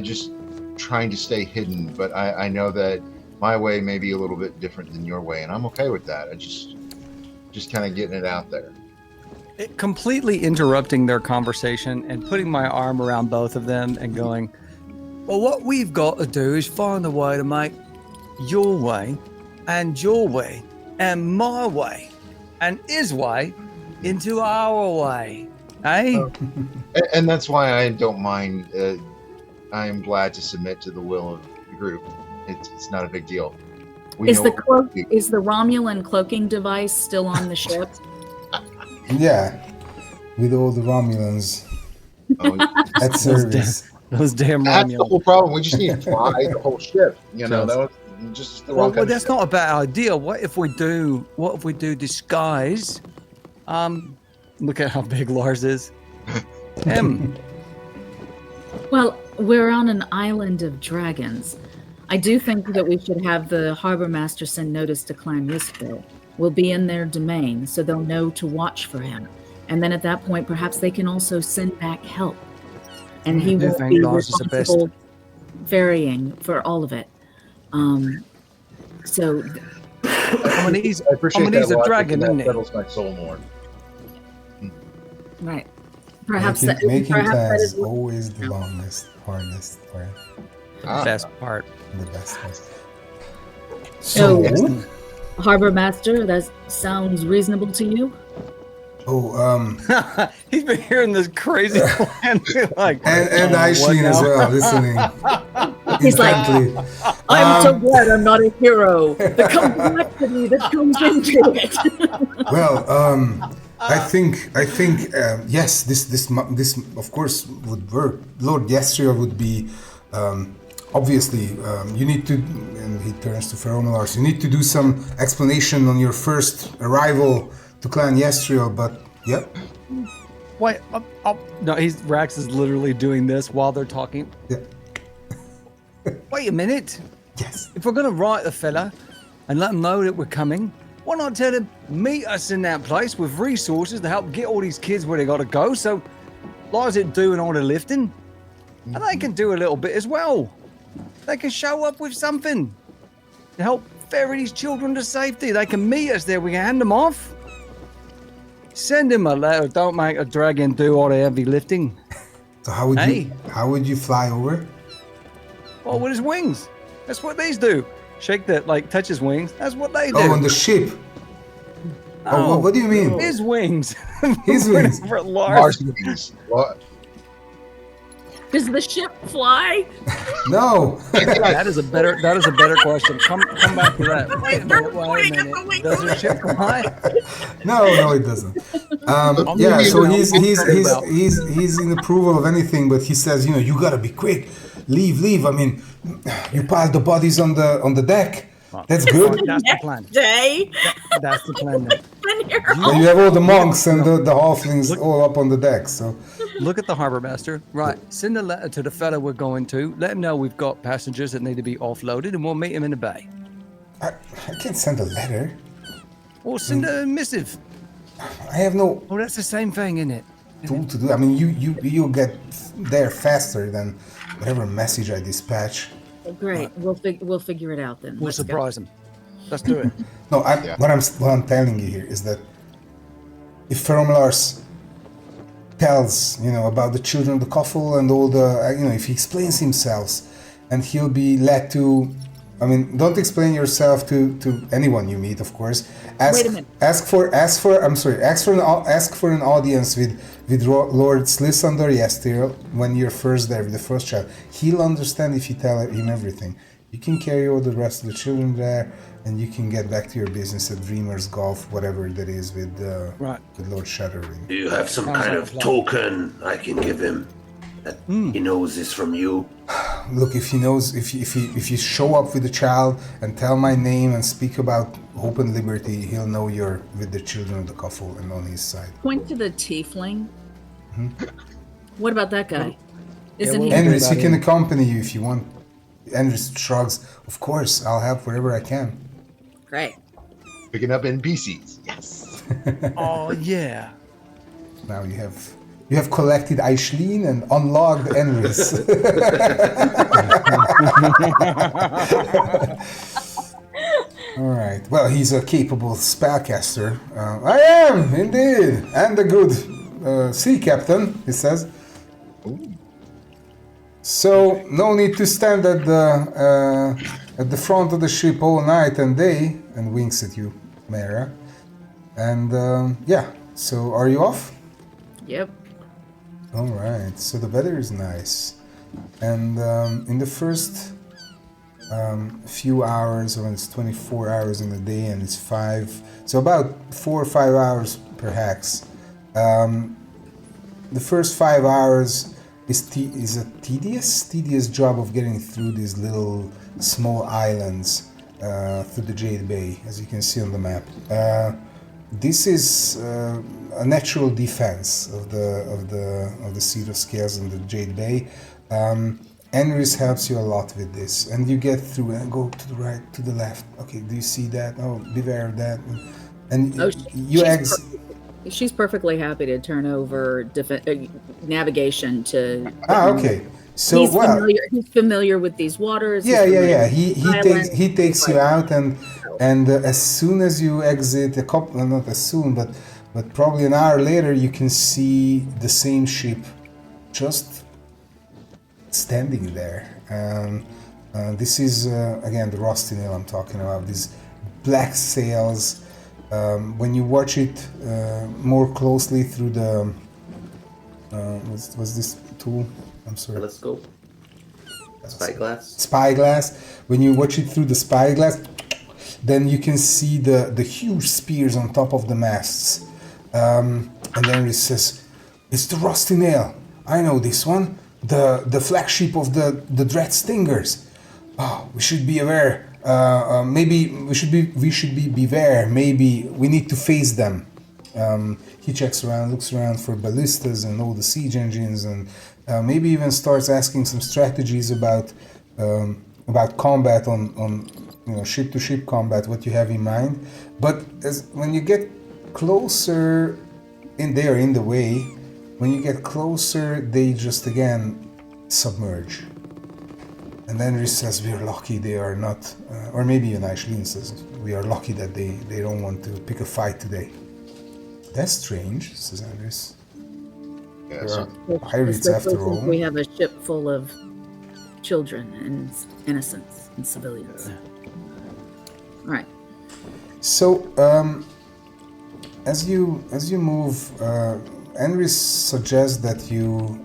just trying to stay hidden. But I know that my way may be a little bit different than your way, and I'm okay with that. I just kind of getting it out there. Completely interrupting their conversation and putting my arm around both of them and going, well, what we've got to do is find a way to make your way and my way and his way into our way. Eh? And that's why I don't mind. I am glad to submit to the will of the group. It's not a big deal. Is the Romulan cloaking device still on the ship? Yeah, with all the Romulans at service. Those damn That's the Romulans. whole problem. We just need to fly the whole ship. That was just the wrong Well, kind that's of not a bad idea. What if we do disguise? Look at how big Lars is. Well, we're on an island of dragons. I do think that we should have the harbor master send notice to Clan Yisrael. We'll be in their domain, so they'll know to watch for him. And then at that point, perhaps they can also send back help. And he will be responsible ferrying for all of it. So he's I appreciate that a dragon, isn't that he? settles my soul more. right. Perhaps Making perhaps that plans is is always the longest, hardest part. Best part. The best part. So, So, Harbor Master, that sounds reasonable to you? He's been hearing this crazy plan. Like, and Aisleen as well, listening. He's like, intently. I'm so glad I'm not a hero. The complexity that comes into it. Well, I think yes, this of course would work. Lord Yesriel would be obviously you need to, and he turns to Feromilars, you need to do some explanation on your first arrival to Clan Yesriel, but yep. wait, no, Rax is literally doing this while they're talking. Yeah. Wait a minute. Yes. If we're gonna write the fella and let him know that we're coming, why not tell him meet us in that place with resources to help get all these kids where they gotta go? So, Lars is doing all the lifting, and they can do a little bit as well. They can show up with something to help ferry these children to safety. They can meet us there. We can hand them off. Send him a letter. Don't make a dragon do all the heavy lifting. So how would you fly over? Well, with his wings. That's what these do. Shake that, like, touch his wings. That's what they do. Oh, on the ship. Oh, what do you mean? His wings. His wings. For Lars. Wings. What? Does the ship fly? No. That is a better question. Come back to that. Wait a minute. Does your ship fly? No, it doesn't. Yeah, so he's in approval of anything, but he says, you gotta be quick. Leave. I mean, you piled the bodies on the deck. That's good. That's the plan. Day. That's the plan. Then. And you have all the monks and the halflings all up on the deck. So look at the harbor master. Right, send a letter to the fella we're going to. Let him know we've got passengers that need to be offloaded, and we'll meet him in the bay. I can't send a letter. Or send a missive. I have no Oh, that's the same thing, isn't it? tool to do. I mean, you'll get there faster than whatever message I dispatch. Great. We'll figure it out then. We'll Let's go. surprise him. Let's do it. No, what I'm telling you here is that if Feromilars tells about the children of the Coffle and all the if he explains himself, and he'll be led to. I mean, don't explain yourself to anyone you meet, of course. Wait a minute. Ask for an audience with Lord Slissander Yestir when you're first there with the first child. He'll understand if you tell him everything. You can carry all the rest of the children there, and you can get back to your business at Dreamer's Golf, whatever that is with Lord Shadowring. Do you have some kind of token I can give him that he knows is from you? Look, if you show up with the child and tell my name and speak about hope and liberty, he'll know you're with the children of the Coffle and on his side. Point to the tiefling. What about that guy? Isn't he? Enris, he can accompany you if you want. Enris shrugs. Of course, I'll help wherever I can. Great. Picking up NPCs. Yes. Oh, yeah. Now you have collected Aisleen and unlocked Enris. All right. Well, he's a capable spellcaster. I am indeed, and a good sea captain, he says. Ooh. So no need to stand at the front of the ship all night and day, and winks at you, Mara. And yeah. So are you off? Yep. All right. So the weather is nice, and in the first few hours, when it's 24 hours in a day and it's 5, so about 4 or 5 hours per hex. The first 5 hours is a tedious job of getting through these little small islands through the Jade Bay, as you can see on the map. this is a natural defense of the Seat of Scales and the Jade Bay. Enris helps you a lot with this, and you get through and go to the right, to the left. Okay, do you see that? Oh, beware of that. And you exit. She's perfectly happy to turn over navigation to. Okay. So he's familiar with these waters. Yeah. He takes you out, and as soon as you exit, not as soon, but probably an hour later, you can see the same ship, just standing there. This is again the Rusty Nail I'm talking about. These black sails. When you watch it more closely through the what's this tool? I'm sorry. Telescope. Spyglass. Spyglass. When you watch it through the spyglass, then you can see the huge spears on top of the masts. And then it says, "It's the Rusty Nail. I know this one. The flagship of the Dread Stingers. Oh, we should be aware. Maybe we should be beware. Maybe we need to face them." He checks around, looks around for ballistas and all the siege engines, and maybe even starts asking some strategies about combat on ship to ship combat. What you have in mind, but when you get closer, they are in the way. When you get closer, they just again submerge. And then Henry says, "We are lucky they are not," or maybe even Aishlin says, "We are lucky that they don't want to pick a fight today." That's strange, says Andres. Yeah, There are pirates after all. We have a ship full of children and innocents and civilians. All right. So, as you move, Andres suggests that you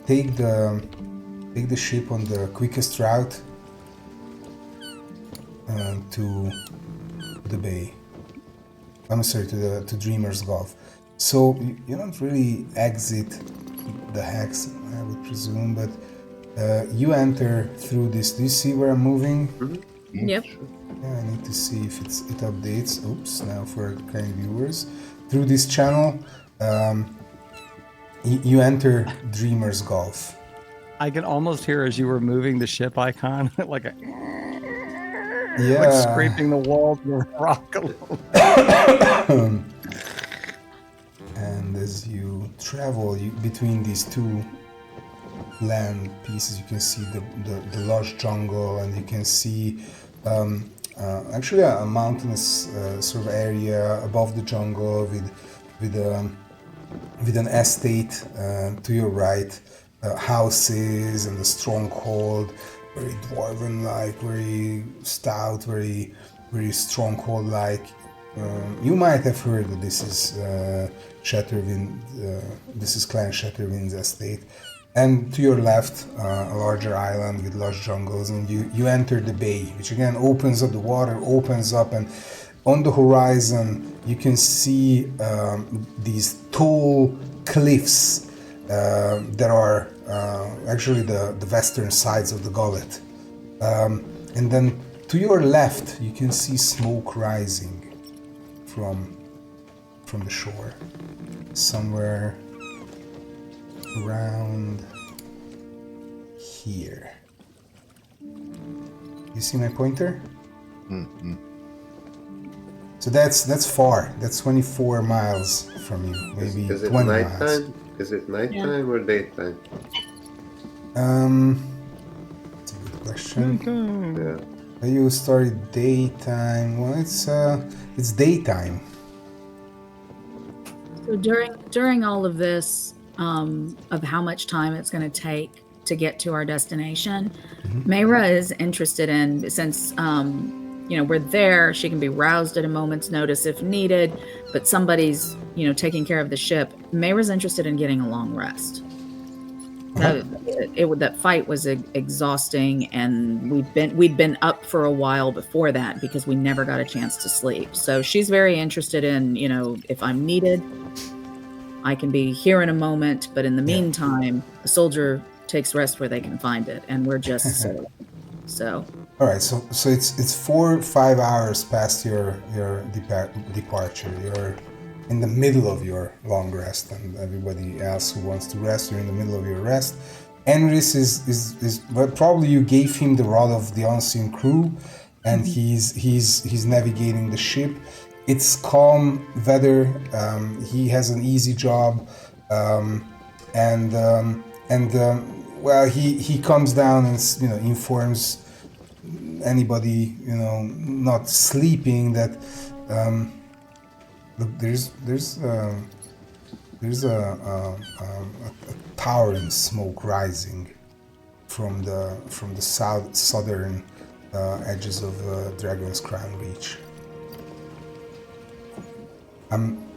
take the ship on the quickest route to the bay. I'm sorry, to Dreamer's Gulf. So you don't really exit the hex, I would presume, but you enter through this. Do you see where I'm moving? Mm-hmm. Yep. Yeah, I need to see if it updates. Oops, now for kind viewers. Through this channel, you enter Dreamer's Gulf. I can almost hear as you were moving the ship icon, like scraping the walls of the rock a little. And as you travel between these two land pieces, you can see the lush jungle, and you can see actually a mountainous sort of area above the jungle with an estate to your right, houses and a stronghold, very dwarven-like, very stout, very stronghold-like. You might have heard that this is Shatterwind. This is Clan Shatterwind's estate. And to your left, a larger island with lush jungles, and you enter the bay, which again opens up. The water opens up, and on the horizon you can see these tall cliffs that are actually the western sides of the gullet. And then to your left you can see smoke rising from the shore, somewhere around here. You see my pointer? Mm-hmm. So that's far. That's 24 miles from you, maybe Is it 20 nighttime? miles. Is it nighttime or daytime? That's a good question. Yeah. You started daytime. Well, it's daytime. So during all of this, of how much time it's going to take to get to our destination, Mayra is interested in, since we're there, she can be roused at a moment's notice if needed, but somebody's taking care of the ship. Mayra's interested in getting a long rest. That fight was exhausting, and we'd been up for a while before that because we never got a chance to sleep. So she's very interested in, if I'm needed, I can be here in a moment, but in the meantime, a soldier takes rest where they can find it, and we're just so So. All right, so it's 4-5 hours past your departure. You're in the middle of your long rest, and everybody else who wants to rest, you're in the middle of your rest. Enris is well, probably you gave him the rod of the unseen crew, and he's navigating the ship. It's calm weather. He has an easy job, well, he comes down and informs anybody not sleeping that look, there's a towering smoke rising from the southern edges of Dragon's Crown Reach.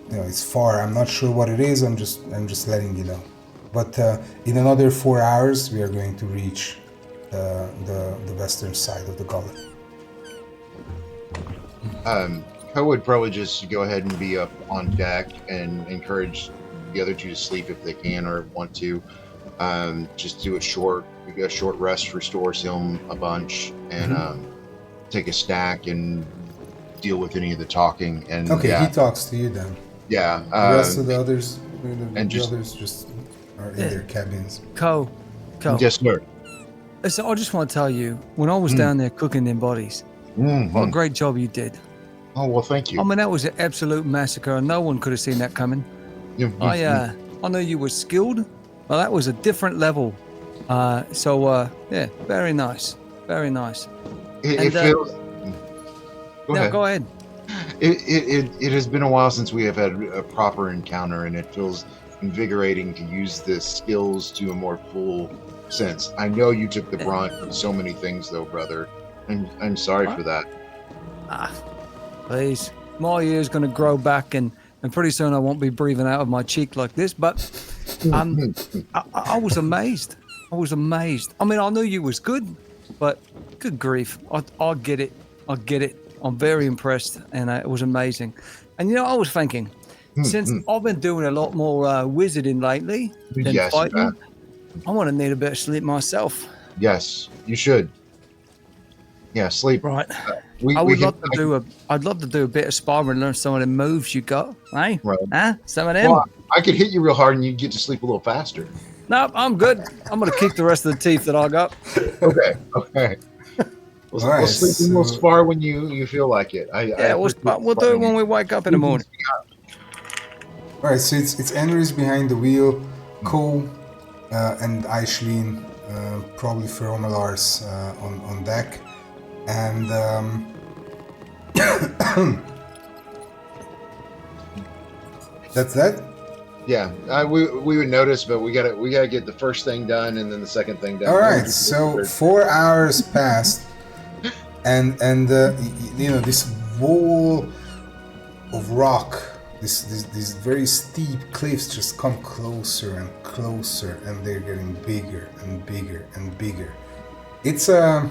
It's far. I'm not sure what it is. I'm just letting you know. But in another 4 hours, we are going to reach the western side of the gullet. Ko would probably just go ahead and be up on deck and encourage the other two to sleep if they can or want to. Just do a short rest, restores him a bunch, and take a snack and deal with any of the talking. And okay, he talks to you then. Yeah. The rest of the others, others just are in their cabins. Ko. Yes, sir. Listen, I just want to tell you, when I was down there cooking them bodies, what a great job you did. Oh, well, thank you. I mean, that was an absolute massacre, and no one could have seen that coming. I know you were skilled, but that was a different level. Yeah, very nice. Very nice. It feels... Go ahead. It has been a while since we have had a proper encounter, and it feels invigorating to use the skills to a more full sense. I know you took the brunt of so many things, though, brother, and I'm sorry for that. Please, my ear's going to grow back, and pretty soon I won't be breathing out of my cheek like this. But I was amazed. I mean, I knew you was good, but good grief, I get it. I'm very impressed, and it was amazing. And I was thinking, since I've been doing a lot more wizarding lately than fighting, I want to need a bit of sleep myself. Yes, you should. Yeah, sleep. Right. I'd love to do a bit of sparring and learn some of the moves you got. Hey? Right. Huh? Some of them. Well, I could hit you real hard and you'd get to sleep a little faster. No, I'm good. I'm going to kick the rest of the teeth that I got. Okay. We'll sleep and we'll spar when you feel like it. We'll do it when we wake up in the morning. All right, so it's Enris behind the wheel, Ko and Aishlin, probably Feromalars on deck, and that's that. Yeah, we would notice, but we gotta get the first thing done and then the second thing done. All right, so 4 hours passed, and this wall of rock, these very steep cliffs just come closer and closer, and they're getting bigger and bigger and bigger. It's I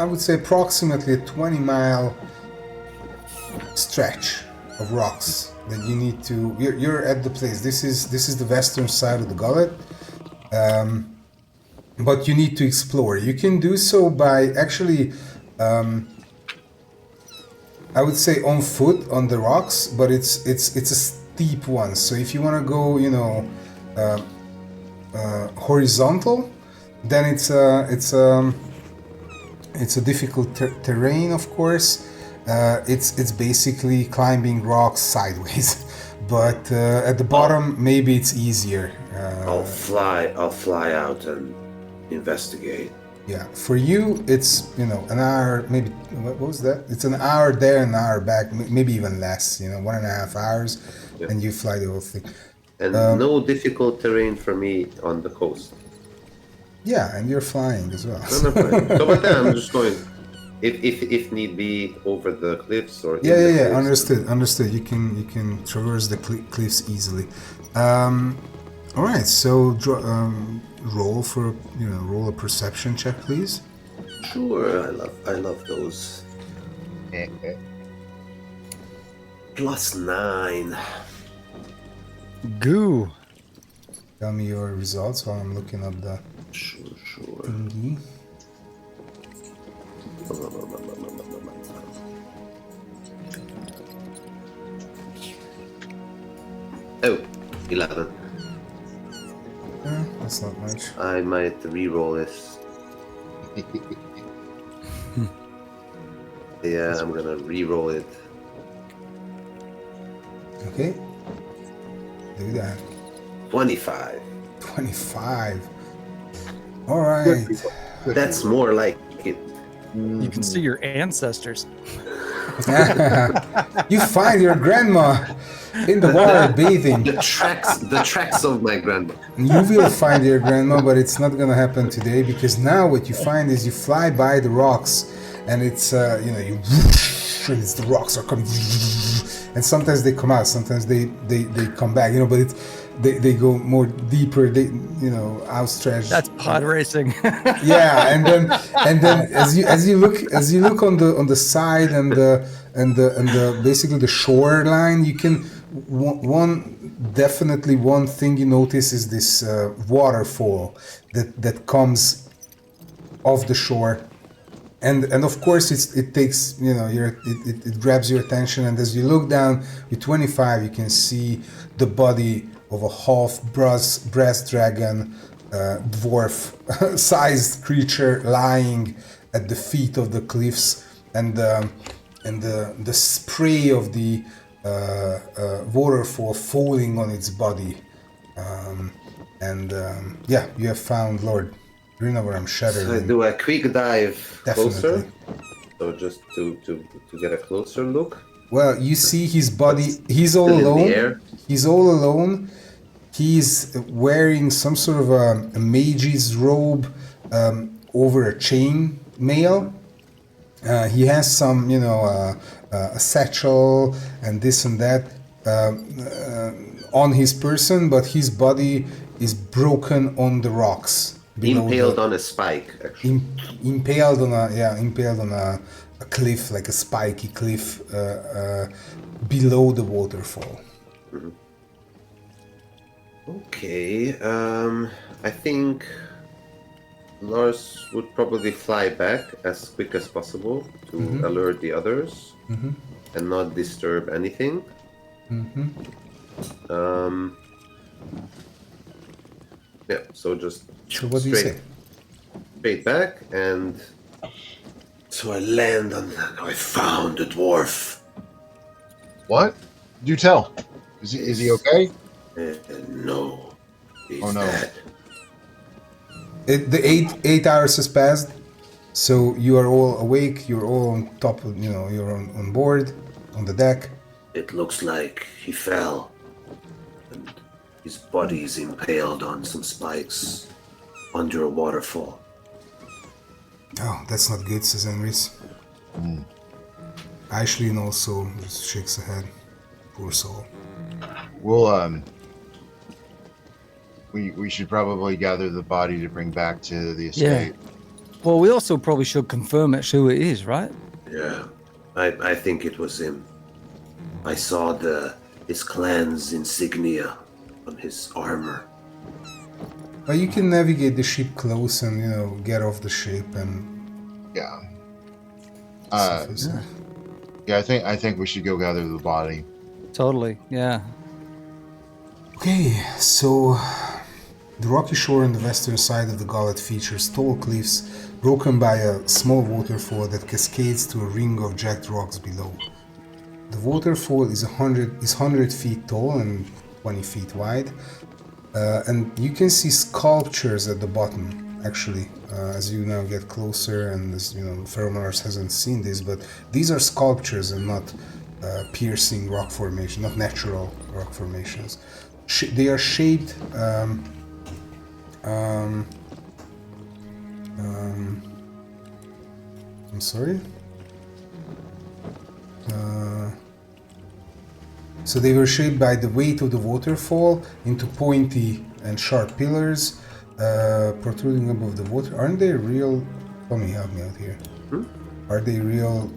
would say approximately a 20-mile stretch of rocks that you need to. You're at the place. This is the western side of the gullet, but you need to explore. You can do so by actually, I would say on foot on the rocks, but it's a steep one. So if you want to go, horizontal, then it's a difficult terrain, of course. It's basically climbing rocks sideways, but at the bottom maybe it's easier. I'll fly out and investigate. Yeah, for you it's an hour, maybe. What was that? It's an hour there, an hour back, maybe even less. 1.5 hours, and you fly the whole thing. And no difficult terrain for me on the coast. Yeah, and you're flying as well. No, so but then I'm just going, if need be, over the cliffs or. Yeah. Understood. You can traverse the cliffs easily. All right, so roll a perception check, please. Sure, I love those. +9. Goo. Tell me your results while I'm looking up the Sure. thingy. Oh, 11. That's not much. I might re-roll this. Yeah, I'm gonna re-roll it. Okay. Do that. 25. 25. All right. That's more like it. You can see your ancestors. You find your grandma in the water bathing. The tracks of my grandma. You will find your grandma, but it's not gonna happen today because now what you find is you fly by the rocks, and it's you and it's the rocks are coming, and sometimes they come out, sometimes they come back, but they go more deeper, outstretched. That's pod racing. Yeah, and then as you look on the side and the basically the shoreline, you can one thing you notice is this waterfall that comes off the shore, and of course it takes it grabs your attention, and as you look down with 25, you can see the body of a half brass dragon, dwarf sized creature lying at the feet of the cliffs, and the spray of the waterfall falling on its body, you have found Lord Renovaram shattered. So I do a quick dive closer. Definitely. So just to get a closer look. Well, you see his body. He's all Still in the alone. air. He's all alone. He's wearing some sort of a mage's robe over a chain mail. He has some, a satchel and this and that on his person, but his body is broken on the rocks. Impaled on a spike, actually. Impaled on a cliff, like a spiky cliff below the waterfall. Mm-hmm. Okay, I think Lars would probably fly back as quick as possible to alert the others and not disturb anything. Yeah, so just So what do you say? straight back, and So I land on that. I found the dwarf. What? Do tell. Is he okay? No. He's Oh, no. dead. The eight hours has passed, so you are all awake. You're all on top of, you're on board, on the deck. It looks like he fell. And his body is impaled on some spikes under a waterfall. Oh, that's not good, says Enris. Aishlin also just shakes her head. Poor soul. We'll we should probably gather the body to bring back to the estate. Well, we also probably should confirm actually who it is, right? Yeah, I think it was him. I saw his clan's insignia on his armor. But you can navigate the ship close and, get off the ship and... Yeah. Yeah. I think we should go gather the body. Totally, yeah. Okay, so the rocky shore on the western side of the gullet features tall cliffs broken by a small waterfall that cascades to a ring of jagged rocks below. The waterfall is 100 feet tall and 20 feet wide, and you can see sculptures at the bottom. Actually, as you now get closer, and as Feromars hasn't seen this, but these are sculptures and not piercing rock formation, not natural rock formations. They are shaped I'm sorry. So they were shaped by the weight of the waterfall into pointy and sharp pillars protruding above the water. Aren't they real? Tommy, help me out here. Are they real?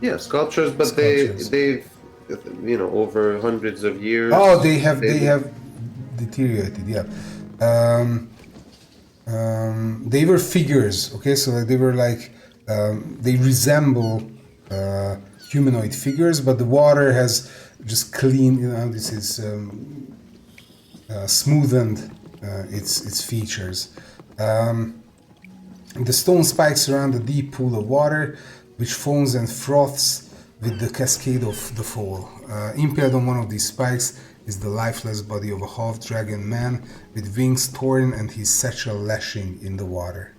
yeah, sculptures, but Sculptures. they've over hundreds of years. Oh, they have deteriorated. Yeah. they were figures. Okay, so like they were like they resemble humanoid figures, but the water has just cleaned. You know, this is smoothened its features. The stone spikes surround a deep pool of water, which foams and froths with the cascade of the fall. Impaled on one of these spikes is the lifeless body of a half-dragon man with wings torn and his satchel lashing in the water.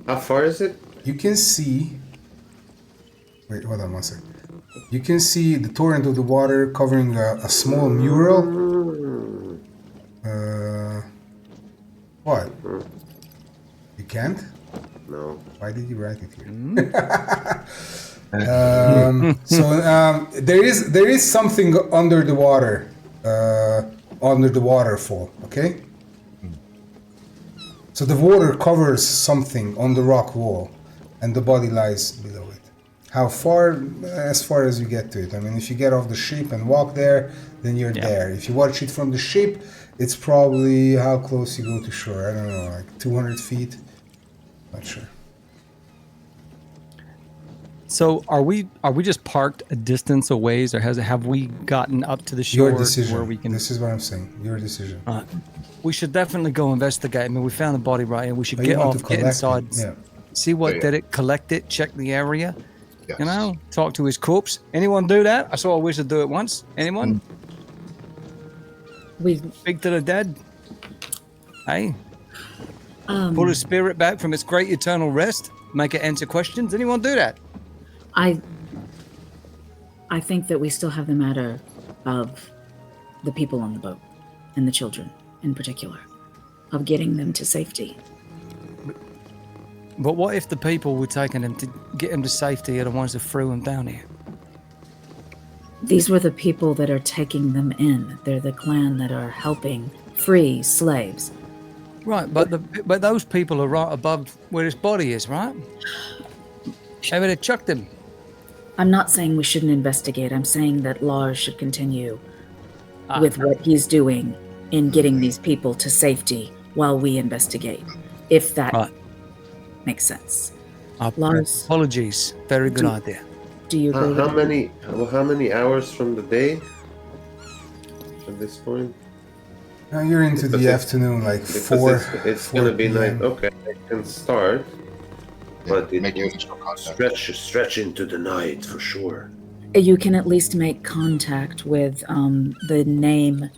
How far is it? You can see... Wait, hold on one second. You can see the torrent of the water covering a small mural. What? You can't? No. Why did you write it here? There is something under the water, under the waterfall. Okay. So the water covers something on the rock wall, and the body lies below it. How far? As far as you get to it. I mean, if you get off the ship and walk there, then you're there. If you watch it from the ship, it's probably how close you go to shore. I don't know, like 200 feet. Not sure. So are we just parked a distance away, or have we gotten up to the shore? Your decision. Where we can... This is what I'm saying. Your decision. We should definitely go investigate. I mean, we found the body right here. We should get inside, see what did it, collect it, check the area. Yes. You know, talk to his corpse. Anyone do that? I saw a wizard do it once. Anyone? We Speak to the dead. Hey. Pull his spirit back from its great eternal rest. Make it answer questions. Anyone do that? I think that we still have the matter of the people on the boat and the children in particular, of getting them to safety. But what if the people we're taking them to get them to safety are the ones that threw them down here? These were the people that are taking them in. They're the clan that are helping free slaves. Right, but those people are right above where his body is, right? They would have chucked him. I'm not saying we shouldn't investigate. I'm saying that Lars should continue with what he's doing in getting these people to safety while we investigate, if that makes sense. Lars, Apologies. Very good idea. do you agree? How many hours from the day at this point? Now you're into the afternoon, like 4. It's 4 gonna be PM. night. Okay, I can start, but it make will initial contact. Stretch into the night for sure. You can at least make contact with the name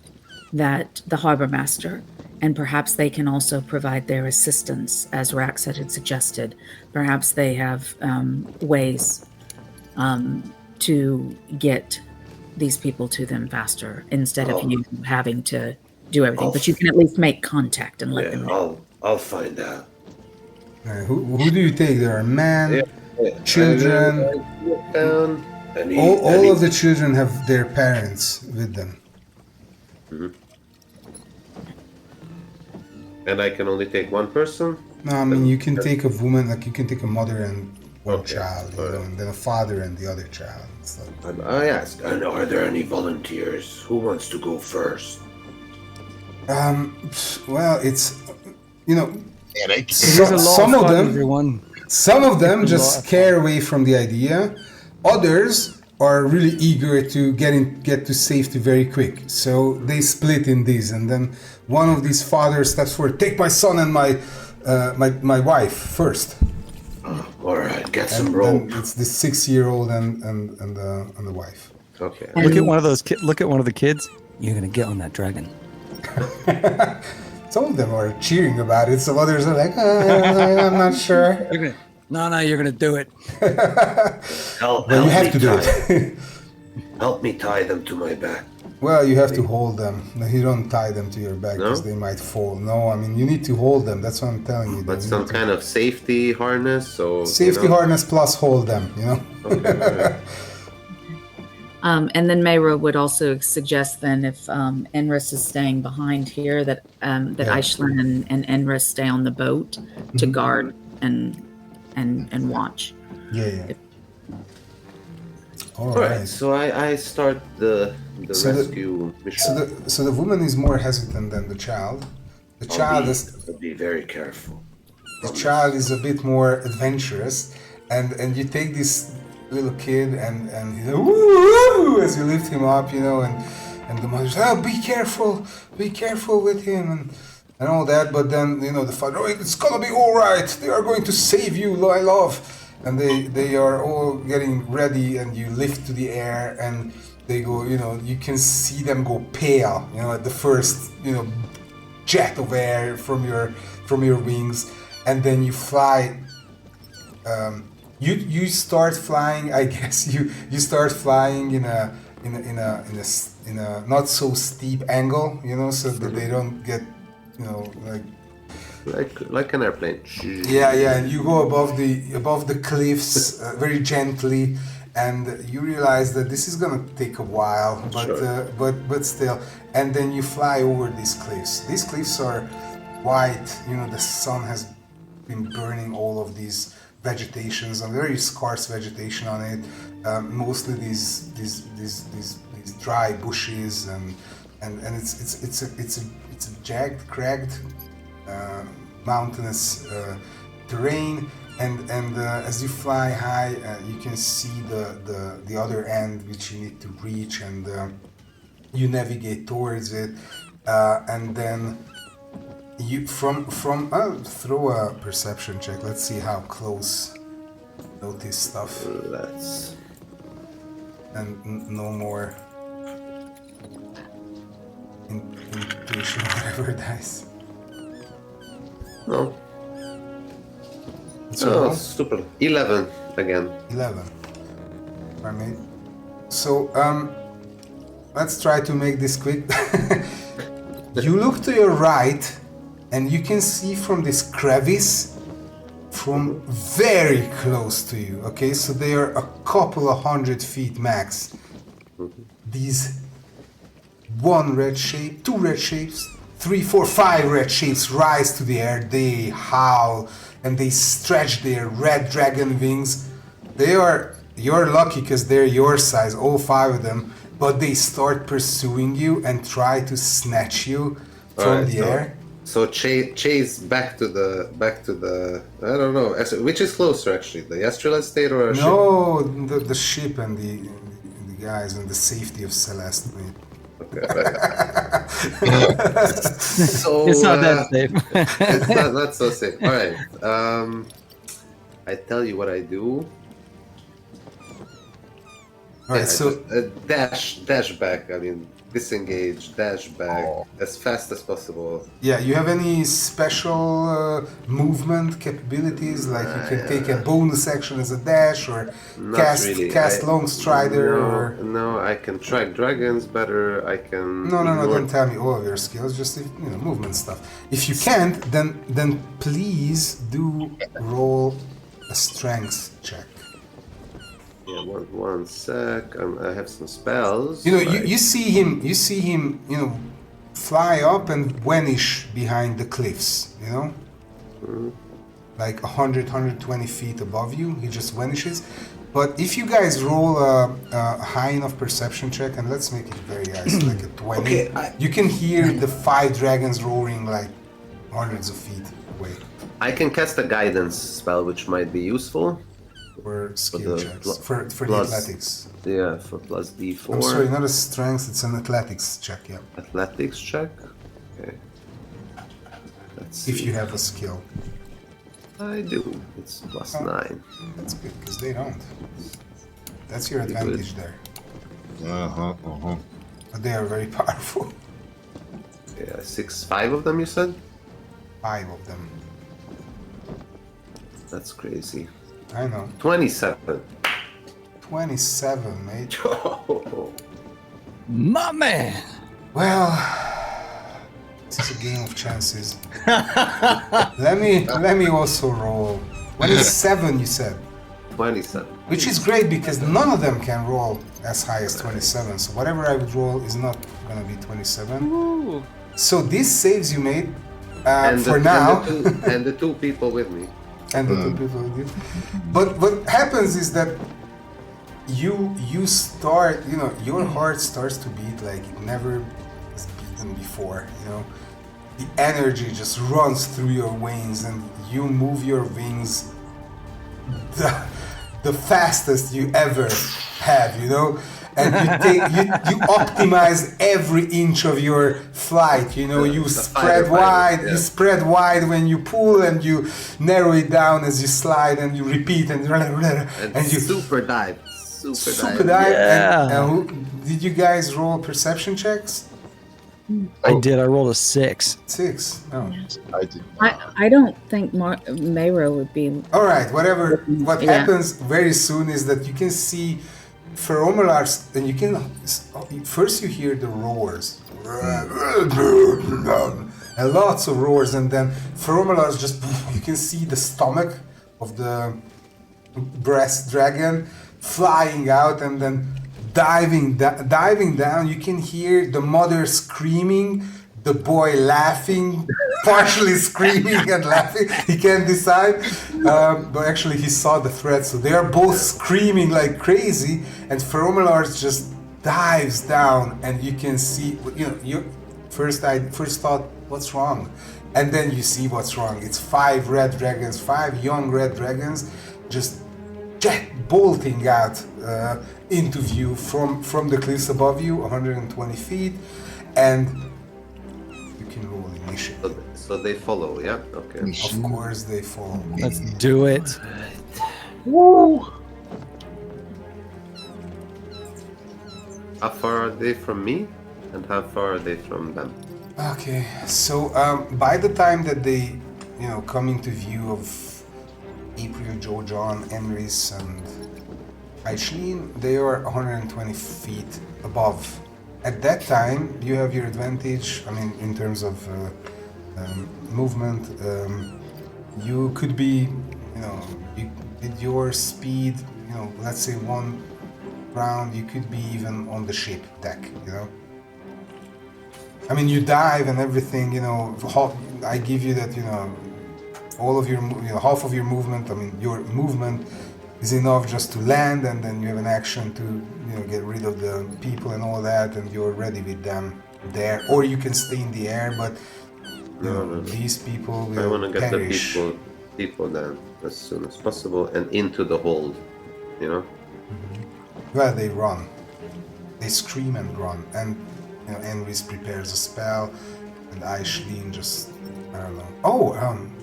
that the harbor master, and perhaps they can also provide their assistance, as Rax had suggested. Perhaps they have ways to get these people to them faster instead of you having to do everything. But you can at least make contact and let them know. I'll find out. Who do you take? There are men, children. All of the children have their parents with them. And I can only take one person? No, I mean you can take a woman, like you can take a mother and one child, you know, and then a father and the other child. So. I ask. And are there any volunteers? Who wants to go first? Well, it's, you know, some of them just scare away from the idea. Others are really eager to get to safety very quick. So they split in these, and then one of these fathers steps forward, take my son and my wife first. All right, get And some rope. then it's the 6-year-old and the wife. Okay. Look at one of those. Look at one of the kids. You're gonna get on that dragon. Some of them are cheering about it. Some others are like, I'm not sure. No, you're gonna do it. Help You have me to do tie- it. Help me tie them to my back. Well, you have to hold them. You don't tie them to your back because they might fall. No, I mean, you need to hold them. That's what I'm telling you. But some kind of safety harness, so... Safety harness plus hold them, you know? Okay. And then Mayra would also suggest then if Enris is staying behind here, that Aishlin and Enris stay on the boat to guard and watch. Yeah. All All right, right. so I start the So rescue mission. So the woman is more hesitant than the child. The child is I'll be very careful. the child is a bit more adventurous, and you take this little kid and he's like, woo, as you lift him up, and the mother says, oh, be careful with him and all that. But then the father, oh, it's gonna be all right. They are going to save you, my love. And they are all getting ready, and you lift to the air, and they go, you can see them go pale, at the first, jet of air from your wings, and then you fly. You start flying. I guess you start flying in a not so steep angle, so that they don't get, Like an airplane. yeah, and you go above the cliffs very gently, and you realize that this is gonna take a while, but still, and then you fly over these cliffs. These cliffs are white. The sun has been burning all of these vegetations, a very scarce vegetation on it. Mostly these dry bushes, and it's a jagged, cracked, mountainous terrain, and as you fly high, you can see the other end which you need to reach, and you navigate towards it, and then you throw a perception check. Let's see how close you notice stuff. Let's. And no more intuition, whatever dice. No. So super. 11 again. 11. Alright. So let's try to make this quick. You look to your right, and you can see from this crevice from very close to you. Okay, so they are a couple of 100 feet max. These one red shape, two red shapes, 3, 4, 5 red shapes rise to the air. They howl and they stretch their red dragon wings. You're lucky because they're your size, all 5 of them, but they start pursuing you and try to snatch you from the air. So chase back to the I don't know, which is closer actually, the astral estate or a ship? No, the ship and the guys and the safety of Celeste, mate. Okay. So It's not that safe. It's not so safe. All right. I tell you what I do. All right, so dash back. I mean, disengage, dash back as fast as possible. yeah, you have any special movement capabilities? Like you can take a bonus action as a dash, or cast long strider, No, I can track dragons better. I can. No, don't tell me all of your skills. Just movement stuff. If you can't, then please do roll a strength check. Yeah, one sec. I have some spells. You see him, fly up and vanish behind the cliffs, like 120 feet above you. He just vanishes. But if you guys roll a high enough perception check, and let's make it very high, so like a 20, you can hear the 5 dragons roaring like hundreds of feet away. I can cast a guidance spell, which might be useful. For skill checks, for the plus, athletics. Yeah, for plus D4. I'm sorry, not a strength, it's an athletics check, yeah. Athletics check? Okay. Let's see. If you have a skill. I do. It's plus 9. That's good, because they don't. That's your advantage there. But they are very powerful. Yeah, 5 of them, you said? 5 of them. That's crazy. I know. 27. 27, mate. My man. Well, this is a game of chances. let me also roll. What is 7, you said? 27. Which is great because none of them can roll as high as 27. So whatever I would roll is not gonna be 27. Ooh. So this saves you, mate. And for now. And the 2 people with me. And the 2 people with you. But what happens is that you start, your heart starts to beat like it never has beaten before. The energy just runs through your veins, and you move your wings the fastest you ever have, and you optimize every inch of your flight. You spread wide, you spread wide when you pull, and you narrow it down as you slide, and you repeat, and you super dive. Yeah. And did you guys roll perception checks? I did. I rolled a 6. 6. Oh. I did. I don't think Mayra would be. All right. What happens very soon is that you can see Pheromalars, and you can first you hear the roars, and lots of roars, and then Pheromalars just you can see the stomach of the breast dragon flying out, and then diving down. You can hear the mother screaming, the boy laughing, partially screaming and laughing. He can't decide, but actually he saw the threat, so they are both screaming like crazy. And Pheromalars just dives down, and you can see. Your first thought, what's wrong? And then you see what's wrong. It's 5 red dragons, 5 young red dragons, just bolting out into view from the cliffs above you, 120 feet, and you can roll initiative. So they follow, yeah? Okay. Of course they follow. Let's do it. Woo! How far are they from me, and how far are they from them? Okay, so by the time that they, come into view of April, Joe, John, Emrys, and Aishlin, they are 120 feet above. At that time, you have your advantage. In terms of movement, you could be, with your speed, let's say 1 round, you could be even on the ship deck, you dive and everything, I give you that, all of your, half of your movement, your movement is enough just to land, and then you have an action to, get rid of the people and all that, and you're ready with them there. Or you can stay in the air, but these people will I want to get perish. the people down as soon as possible and into the hold, Well, they run. They scream and run, and Envis prepares a spell, and Aishlin just, I don't know. Oh,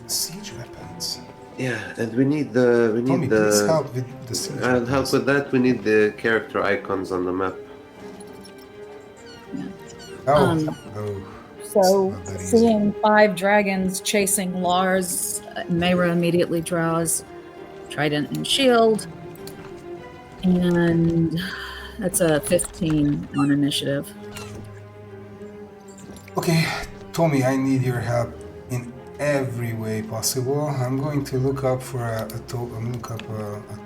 siege weapons. Yeah, and we need the Tommy, please help with the siege I'll weapons. help with that. We need the character icons on the map. Oh, So, not that easy. seeing 5 dragons chasing Lars, Mayra immediately draws Trident and Shield, and that's a 15 on initiative. Okay, Tommy, I need your help in every way possible. I'm going to look up for a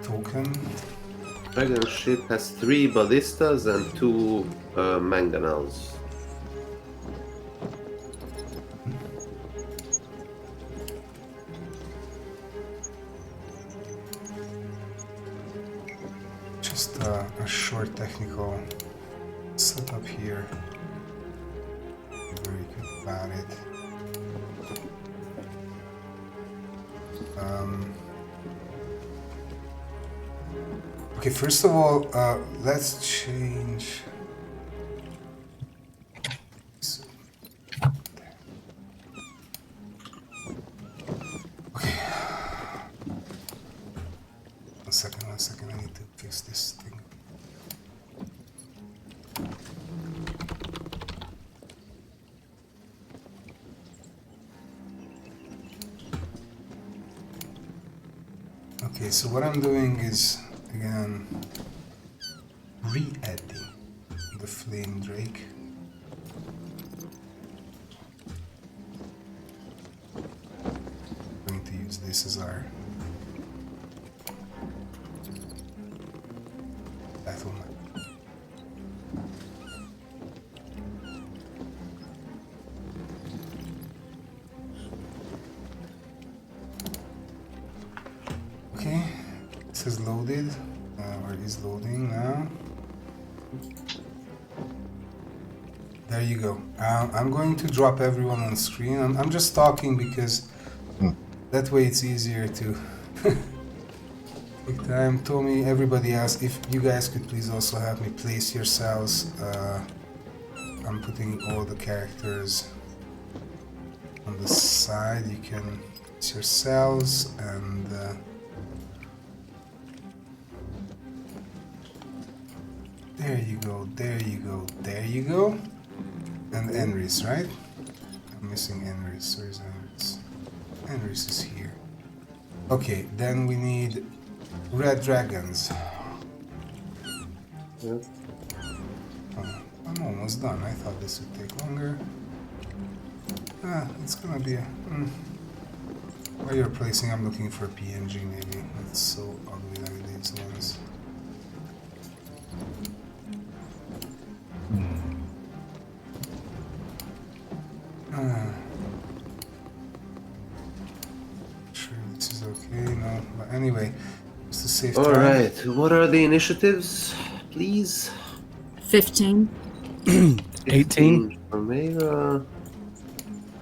token. Dragon ship has 3 ballistas and 2 mangonels. Just a short technical setup here. Very good about it. Okay, first of all, let's change. Okay. One second, I need to fix this thing. Okay, so what I'm doing is, again, re-adding the Flame Drake. I'm going to use this as our battle map. Okay, this is loaded. We're Spellhoarder is loading now. There you go. I'm going to drop everyone on screen. I'm just talking because that way it's easier to take time. Tommy, everybody else, if you guys could please also help me place yourselves. I'm putting all the characters on the side. You can place yourselves and there you go, there you go, there you go. And Enris, right? I'm missing Enris. Where's Enris? Enris is here. Okay, then we need red dragons. Yeah. Oh, I'm almost done. I thought this would take longer. It's gonna be a... While you're placing, I'm looking for PNG maybe. It's so ugly like these ones. Sure, this is okay. No, but anyway, just to save time. All right. What are the initiatives, please? 15. 18 for Mera.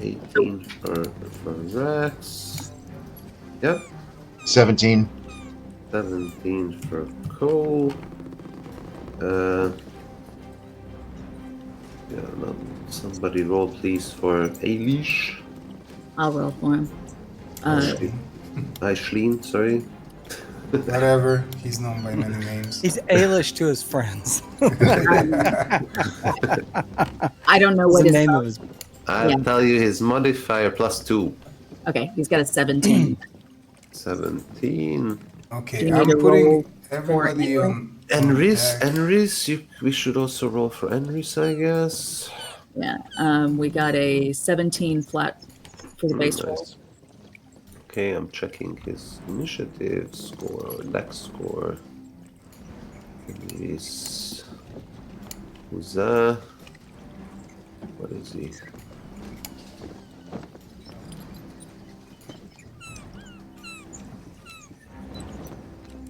18 for Rex. Yep. 17. 17 for Cole. Yeah, no, somebody roll please for Ailish. I'll roll for him. Aisleen, sorry. Whatever, he's known by many names. He's Ailish to his friends. I don't know What's what the his name of his... I'll tell you his modifier +2. Okay, he's got a 17. 17. Okay, Do you I'm need to putting roll everybody for on... Enris, we should also roll for Enris, I guess. Yeah, we got a 17 flat for the base roll. Nice. Okay, I'm checking his initiative score, dex score. Enris. Who's that? What is he?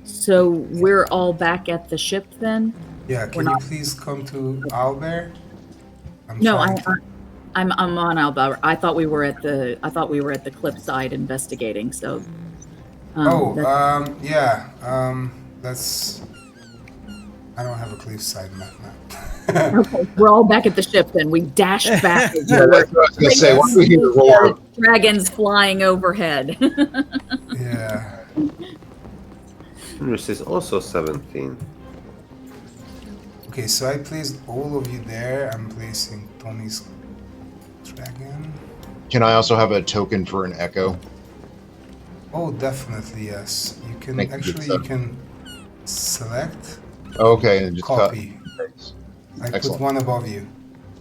So we're all back at the ship then? Yeah, can you please come to Albert? No, I'm on Alba. I thought we were at the cliff side investigating. So. That's. I don't have a cliffside map now. Okay, we're all back at the ship then. We dashed back. Yeah, that's what I was going to say. Why don't we need to roll? Dragons flying overhead. Yeah. Enris is also 17. Okay, so I placed all of you there. I'm placing Tony's dragon. Can I also have a token for an echo? Oh, definitely, yes. You can Thank you, actually sir. you can select Okay, and just copy. cut. I put Excellent. one above you.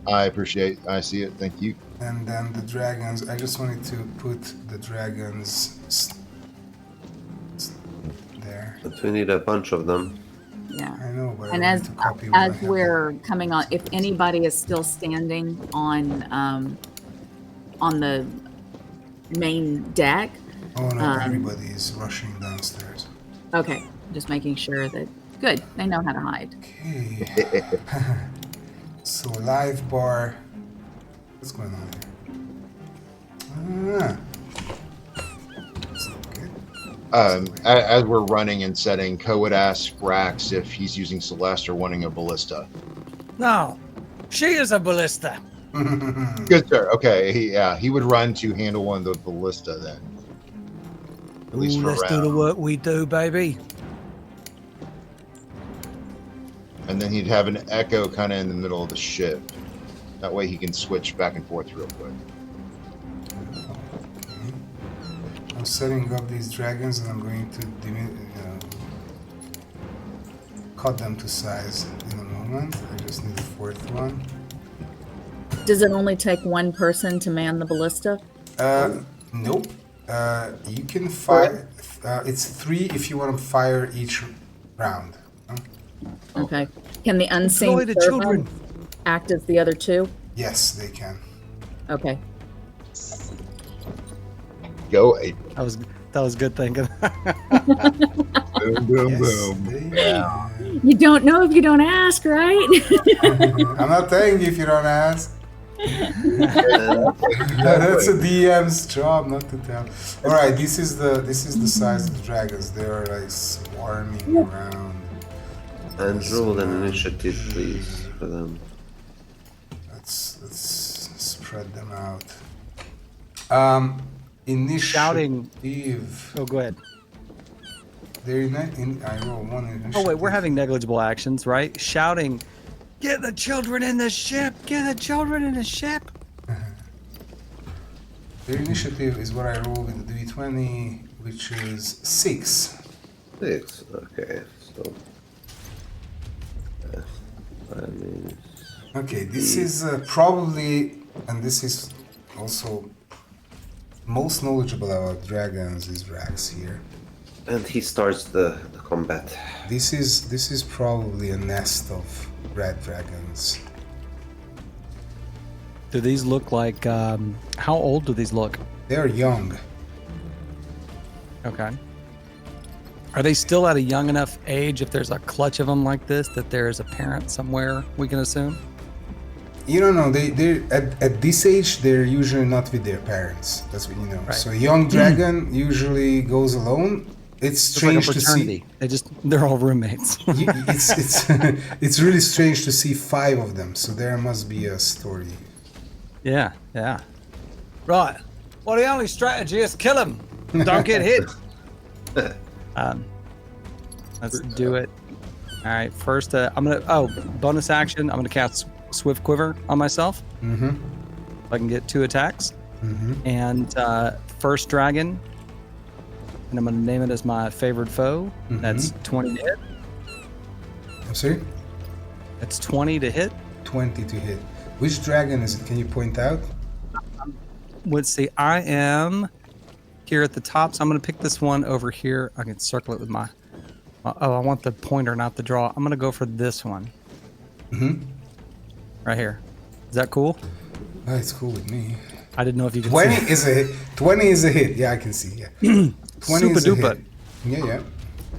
I appreciate. I see it. Thank you. And then the dragons, I just wanted to put the dragons there. But we need a bunch of them. Yeah. I know, but And I as wanted to copy what I as have. we're coming on, if anybody is still standing on the main deck, Oh no, everybody is rushing downstairs. okay, just making sure that good. They know how to hide. Okay. So live bar. What's going on here? That's not good. As we're running and setting, Ko would ask Rax if he's using Celeste or wanting a ballista. No, she is a ballista. Good sir. Okay. He would run to handle one of the ballista then. At least Ooh, for a let's do the round. work we do, baby. And then he'd have an echo kind of in the middle of the ship. That way he can switch back and forth real quick. Okay. I'm setting up these dragons and I'm going to cut them to size in a moment. I just need a fourth one. Does it only take one person to man the ballista? Nope. You can fire. It's 3 if you want to fire each round. Okay. Can the unseen Deploy the children. servant act as the other two? Yes, they can. Okay. Go eight. That was good thinking. Boom, boom, Yes, boom. they can. You don't know if you don't ask, right? I'm not telling you if you don't ask. That's a DM's job, not to tell. All right, this is the size of the dragons. They are like swarming around. And roll an initiative, please, for them. Let's spread them out. Initiative. Shouting. Oh, go ahead. They're I roll one initiative. Oh wait, we're having negligible actions, right? Shouting, "Get the children in the ship! Get the children in the ship!" Their initiative is what I roll with the D20, which is 6. 6. Okay, so. Okay, this is probably, and this is also most knowledgeable about dragons is Rax here. And he starts the combat. This is probably a nest of red dragons. Do these look like? How old do these look? They're young. Okay. Are they still at a young enough age, if there's a clutch of them like this, that there is a parent somewhere, we can assume? You don't know. They're at this age, they're usually not with their parents. That's what you know. Right. So a young dragon usually goes alone. It's strange like a to see. They're all roommates. It's really strange to see 5 of them. So there must be a story. Yeah. Right. Well, the only strategy is kill him. Don't get hit. Let's do it. All right. First, I'm gonna. Bonus action. I'm gonna cast Swift Quiver on myself. Mm-hmm. I can get 2 attacks. Mm-hmm. And first dragon. And I'm gonna name it as my favored foe. Mm-hmm. That's 20 to hit. I'm sorry? That's 20 to hit. 20 to hit. Which dragon is it? Can you point out? Let's see. I am here at the top, so I'm gonna pick this one over here. I can circle it with my. I want the pointer, not the draw. I'm gonna go for this one. Mm-hmm. Right here. Is that cool? Oh, it's cool with me. I didn't know if you could 20 see. is a hit. 20 is a hit. Yeah, I can see. Yeah. 20 Super is a duper. hit. Yeah.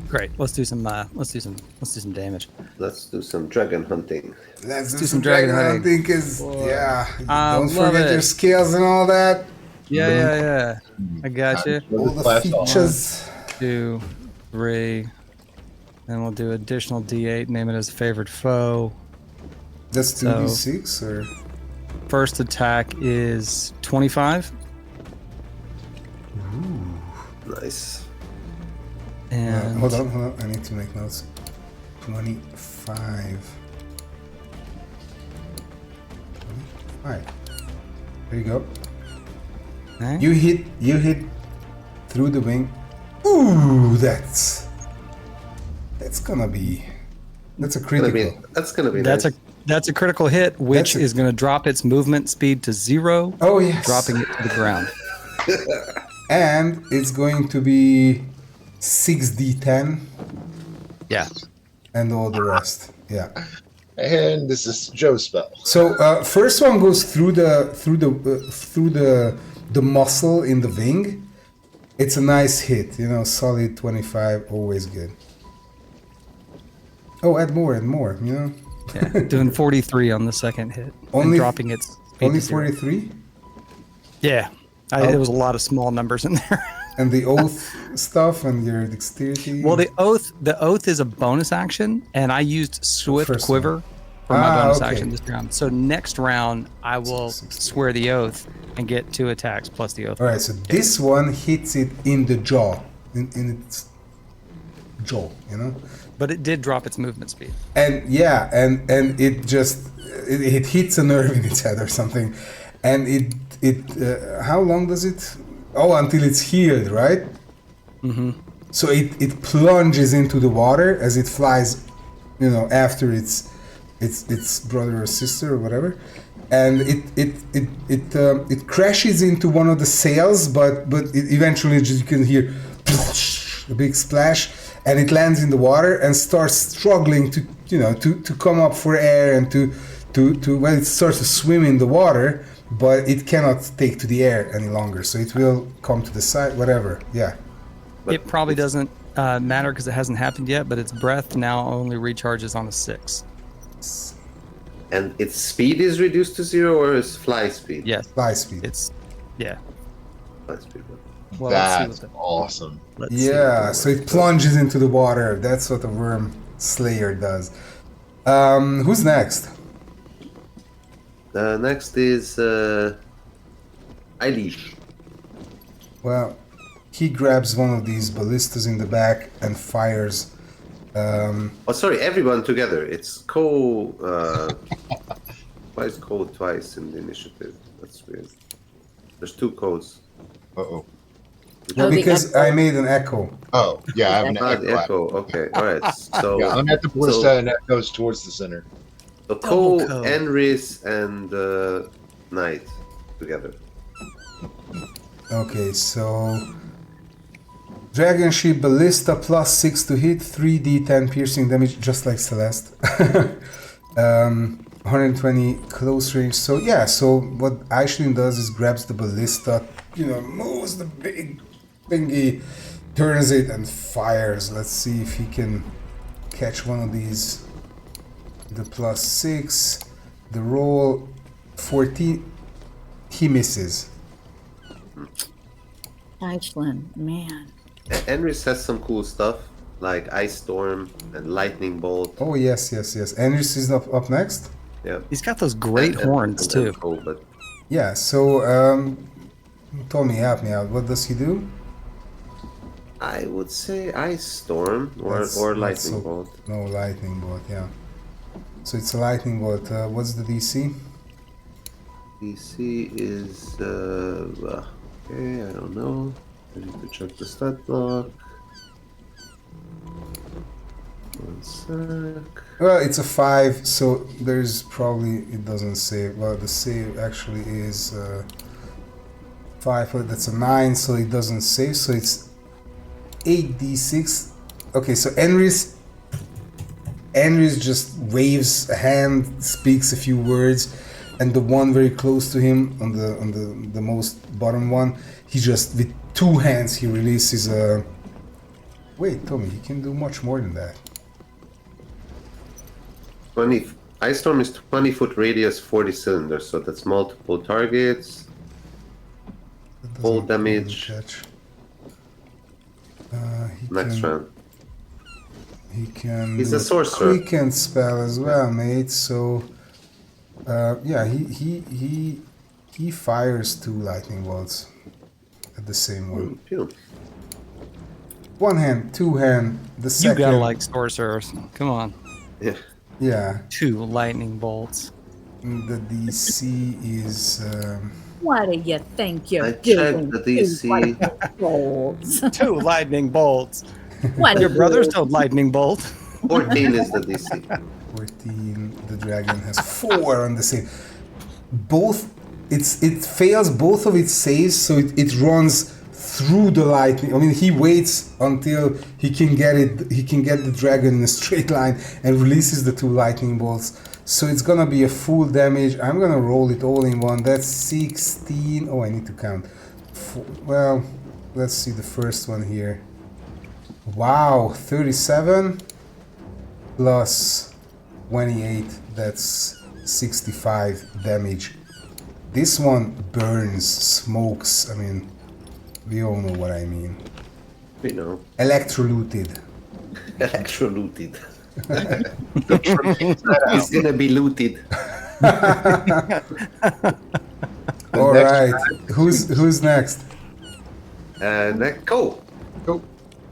Great. Let's do some damage. Let's do some dragon hunting. Let's do some dragon hunting. Because don't love forget it. your scales and all that. Yeah. I got you. All the features. 2, 3. Then we'll do additional D8. Name it as favored foe. That's 2d6 or? First attack is 25. Nice. And Hold on. I need to make notes. 25. 25. There you go. Okay. You hit through the wing. Ooh, that's gonna be. That's a critical. That's gonna be nice. That's a critical hit, which is going to drop its movement speed to 0. Oh yes. Dropping it to the ground. And it's going to be 6d10. Yeah. And all the rest. Yeah. And this is Joe's spell. So first one goes through the muscle in the wing. It's a nice hit, solid 25, always good. Oh, add more, Yeah, doing 43 on the second hit. Only and dropping its speed only to 0. 43? Yeah. There was a lot of small numbers in there. And the oath stuff and your dexterity? Well, the oath is a bonus action, and I used Swift Quiver for my bonus action this round. So next round, I will swear the oath and get 2 attacks plus the oath. All right, so this one hits it in the jaw, in its jaw, But it did drop its movement speed. And yeah, and it just it hits a nerve in its head or something, and it how long does it? Oh, until it's healed, right? Mm-hmm. So it plunges into the water as it flies, after its brother or sister or whatever, and it crashes into one of the sails, but eventually you can hear a big splash. And it lands in the water and starts struggling to come up for air and to it starts to swim in the water, but it cannot take to the air any longer. So it will come to the side, whatever. Yeah. It probably doesn't matter because it hasn't happened yet, but its breath now only recharges on a 6. And its speed is reduced to 0, or its fly speed? Yes. Fly speed. It's, yeah. Fly speed. Well, let's see That's what awesome. Let's see what Yeah, the so word it plunges into the water. That's what a worm slayer does. Who's next? Next is Eilish. Well, he grabs one of these ballistas in the back and fires. Oh, sorry, everyone together. It's why is code twice in the initiative? That's weird. There's 2 codes. Uh-oh. Well, Oh, the because echo. I made an echo. Oh, yeah, I have an Ah, the echo. echo. Okay, all right. So Yeah, I'm at the ballista and that goes towards the center. So Double Ko, code. Enris, and Knight together. Okay, so Dragon Ship Ballista plus 6 to hit, 3d10 piercing damage, just like Celeste. 120 close range. So yeah, so what Aishlin does is grabs the ballista, moves the big thingy, turns it and fires. Let's see if he can catch one of these. The plus 6, the roll 14, he misses. Aishlin, man. Enris has some cool stuff like Ice Storm and Lightning Bolt. Oh yes. Enris is up next. Yeah, He's got those great horns too. Ko, but Yeah, so Tommy, help me out. What does he do? I would say Ice Storm or Lightning Bolt. No, lightning bolt, yeah. So it's a lightning bolt. What's the DC? DC is okay. I don't know. I need to check the stat block. One sec. Well, it's a 5, so there's probably, it doesn't save. Well, the save actually is 5, but that's a 9, so it doesn't save, so it's 8d6. Okay, so Enris just waves a hand, speaks a few words, and the one very close to him, on the most bottom one, he just, with 2 hands, he releases a... Wait, Tommy, he can do much more than that. 20. Ice Storm is 20-foot radius, 40 cylinders, so that's multiple targets. That Full doesn't really damage. catch. Next round. He can. He's do a sorcerer. Quicken spell as well, mate. So, yeah, he fires 2 lightning bolts at the same one. Phew. 1 hand, 2 hand. The You second. gotta like sorcerers. Come on. Yeah. Yeah, 2 lightning bolts. the DC is. What do you think you're I doing? checked the DC. Bolts. 2 lightning bolts. What Your are brothers you- don't lightning bolt. 14 is the DC. 14. The dragon has 4 on the save. Both. It fails both of its saves, so it runs through the lightning. I mean, he waits until he can get it. He can get the dragon in a straight line and releases the 2 lightning bolts. So it's gonna be a full damage. I'm gonna roll it all in one. That's 16. Oh, I need to count. Well, let's see the first one here. Wow, 37 plus 28. That's 65 damage. This one burns, smokes. I mean, we all know what I mean. We know. Electroluted. Electro-looted. He's gonna be looted. All right. Who's next? Next, Ko. Cool.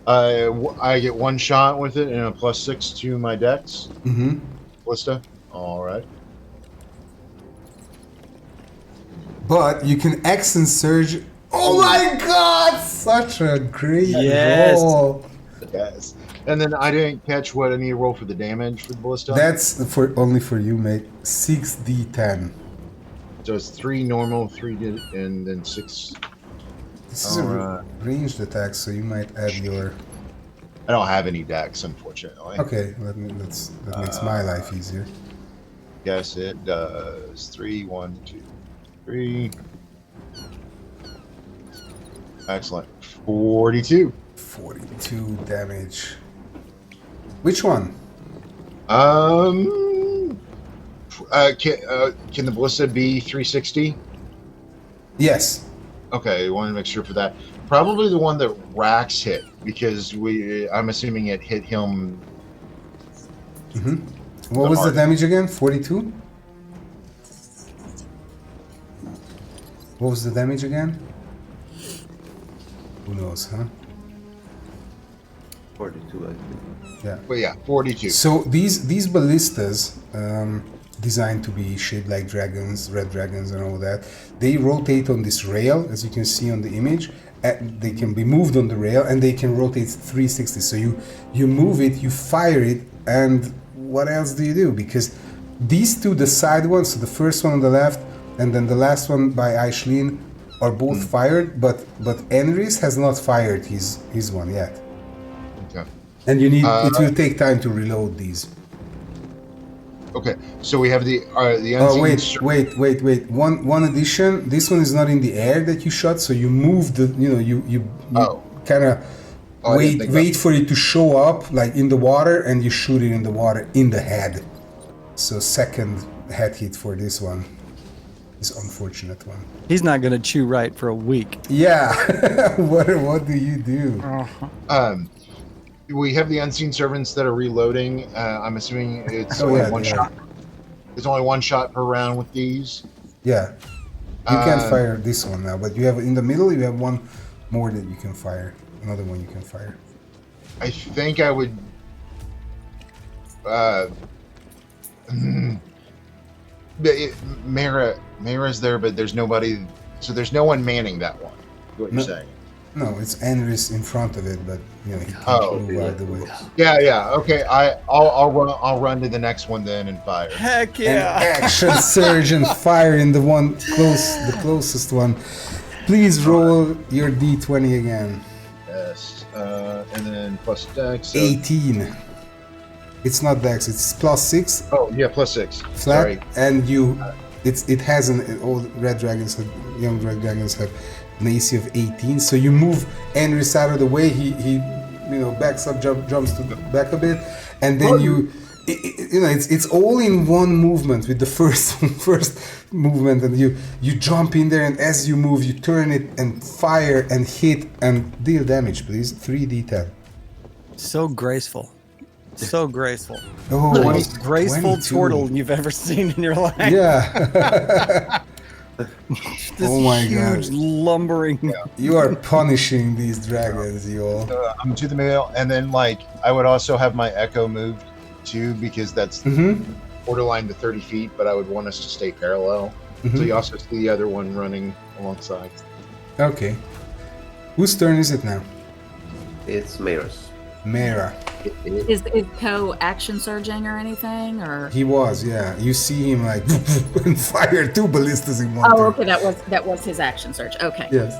I get 1 shot with it and a plus 6 to my dex. Mm-hmm. Ballista. All right. But you can X and surge. Oh my God! Such a great Yes. roll. Yes. And then I didn't catch what I need to roll for the damage for the ballista. That's only for you, mate. 6d10. So it's 3 normal, 3 and then 6. This is a Alright. ranged attack, so you might add your. I don't have any dex, unfortunately. Okay, that makes my life easier. Yes, it does. 3, 1, 2, 3. Excellent. 42. 42 damage. Which one? Can the ballista be 360? Yes. Okay, I want to make sure for that. Probably the one that Rax hit, because I'm assuming it hit him. What was the damage again? 42? What was the damage again? Who knows, huh? 42, I think. Yeah. But yeah, 42. So these ballistas, designed to be shaped like dragons, red dragons and all that, they rotate on this rail, as you can see on the image. They can be moved on the rail and they can rotate 360. So you move it, you fire it, and what else do you do? Because these two, the side ones, so the first one on the left and then the last one by Aishlin, are both fired, but Enris has not fired his one yet. Okay. And you need it will take time to reload these. Okay, so we have the unseen. Wait. One addition. This one is not in the air that you shot, so you move the. You kind of wait for it to show up like in the water, and you shoot it in the water in the head. So second head hit for this one. This unfortunate one. He's not gonna chew right for a week. Yeah. What do you do? We have the unseen servants that are reloading. I'm assuming it's only one shot. There's only one shot per round with these. Yeah. You can't fire this one now, but you have in the middle. You have one more that you can fire. Another one you can fire. I think I would. Mara's there, but there's nobody. So there's no one manning that one. What you're saying? No, it's Enris in front of it, but he can't move out of the way. Yeah. Okay, I'll run to the next one then and fire. Heck yeah! And action surge and fire in the one the closest one. Please roll your d20 again. Yes, and then plus dex. So 18. It's not dex. It's +6. Oh yeah, +6. Flat, Sorry. and it has all red dragons young red dragons have an AC of 18, so you move Enris out of the way. He backs up, jumps to the back a bit, and then it's all in one movement with the first movement, and you jump in there, and as you move, you turn it and fire and hit and deal damage, please. 3d10. So graceful. So graceful. Oh, The most graceful 22. turtle you've ever seen in your life. Yeah. This Oh my huge God. lumbering. You are punishing these dragons, you all. I'm to the middle, and then I would also have my echo moved too, because that's borderline to 30 feet, but I would want us to stay parallel. So you also see the other one running alongside. Okay. Whose turn is it now? It's Mayor's. Mera. Is Poe action surging or anything, or? He was, yeah. You see him and fire 2 ballistas in one Oh, turn. okay, that was his action surge. Okay. Yes.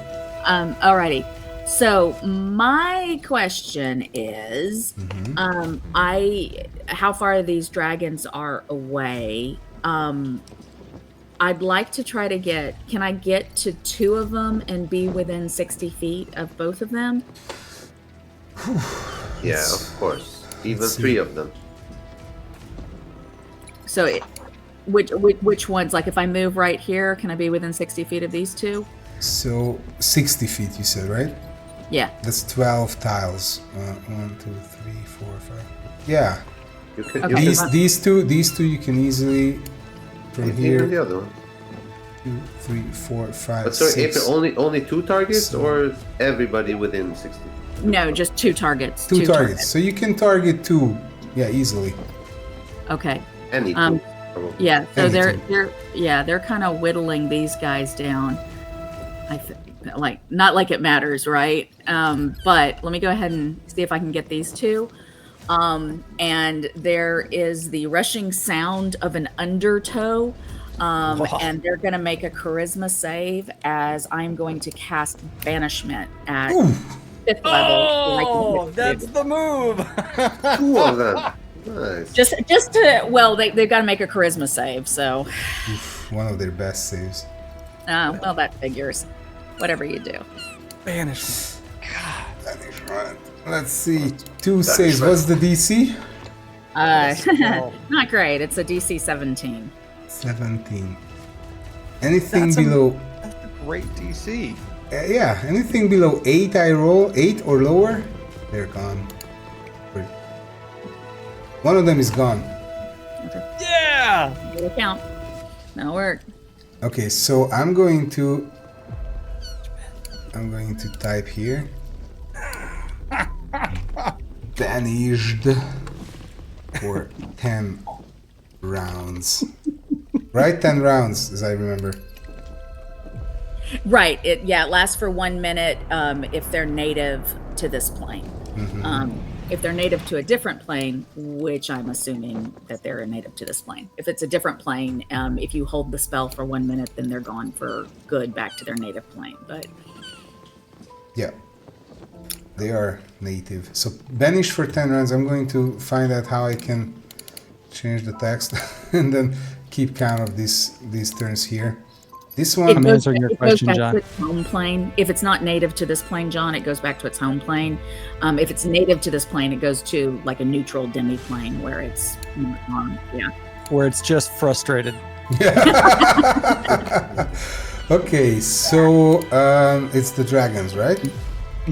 Alrighty. So my question is, how far these dragons are away? I'd like to try to can I get to 2 of them and be within 60 feet of both of them? Yeah, of course. Even 3 of them. So which ones? Like if I move right here, can I be within 60 feet of these 2? So 60 feet, you said, right? Yeah. That's 12 tiles. 1, 2, 3, 4, 5. Yeah. You can, Okay. you can These two you can easily from even here. the other one. 2, 3, 4, 5, But sorry, 6. April, only 2 targets, So- or everybody within 60? No, just 2 targets. 2 targets. So you can target 2, easily. Okay. Any 2. probably. Yeah. So Anything. they're kind of whittling these guys down. Not like it matters, right? But let me go ahead and see if I can get these 2. And there is the rushing sound of an undertow. And they're going to make a charisma save as I'm going to cast banishment at 5th level. Oh, that's the move. 2 of them. Nice. just to they've got to make a charisma save. So, One of their best saves. well, that figures. Whatever you do. Banishment. Banishment. Let's see. 2 saves. What's the DC? Not great. It's a DC 17. 17. Anything That's below... That's a great DC. yeah, anything below 8 I roll. 8 or lower, they're gone. One of them is gone. Okay. Yeah! It'll count. That'll work. Okay, so I'm going to type here. Banished for 10 rounds. Right? 10 rounds, as I remember. Right. It lasts for 1 minute if they're native to this plane. If they're native to a different plane, which I'm assuming that they're a native to this plane. If it's a different plane, if you hold the spell for 1 minute, then they're gone for good back to their native plane. But yeah, they are native. So banish for 10 rounds. I'm going to find out how I can change the text and then keep count of these turns here. This one, I'm answering your question, back John. to its home plane. If it's not native to this plane, John, it goes back to its home plane. If it's native to this plane, it goes to like a neutral demi-plane where it's Where it's just frustrated. okay, so it's the dragons, right?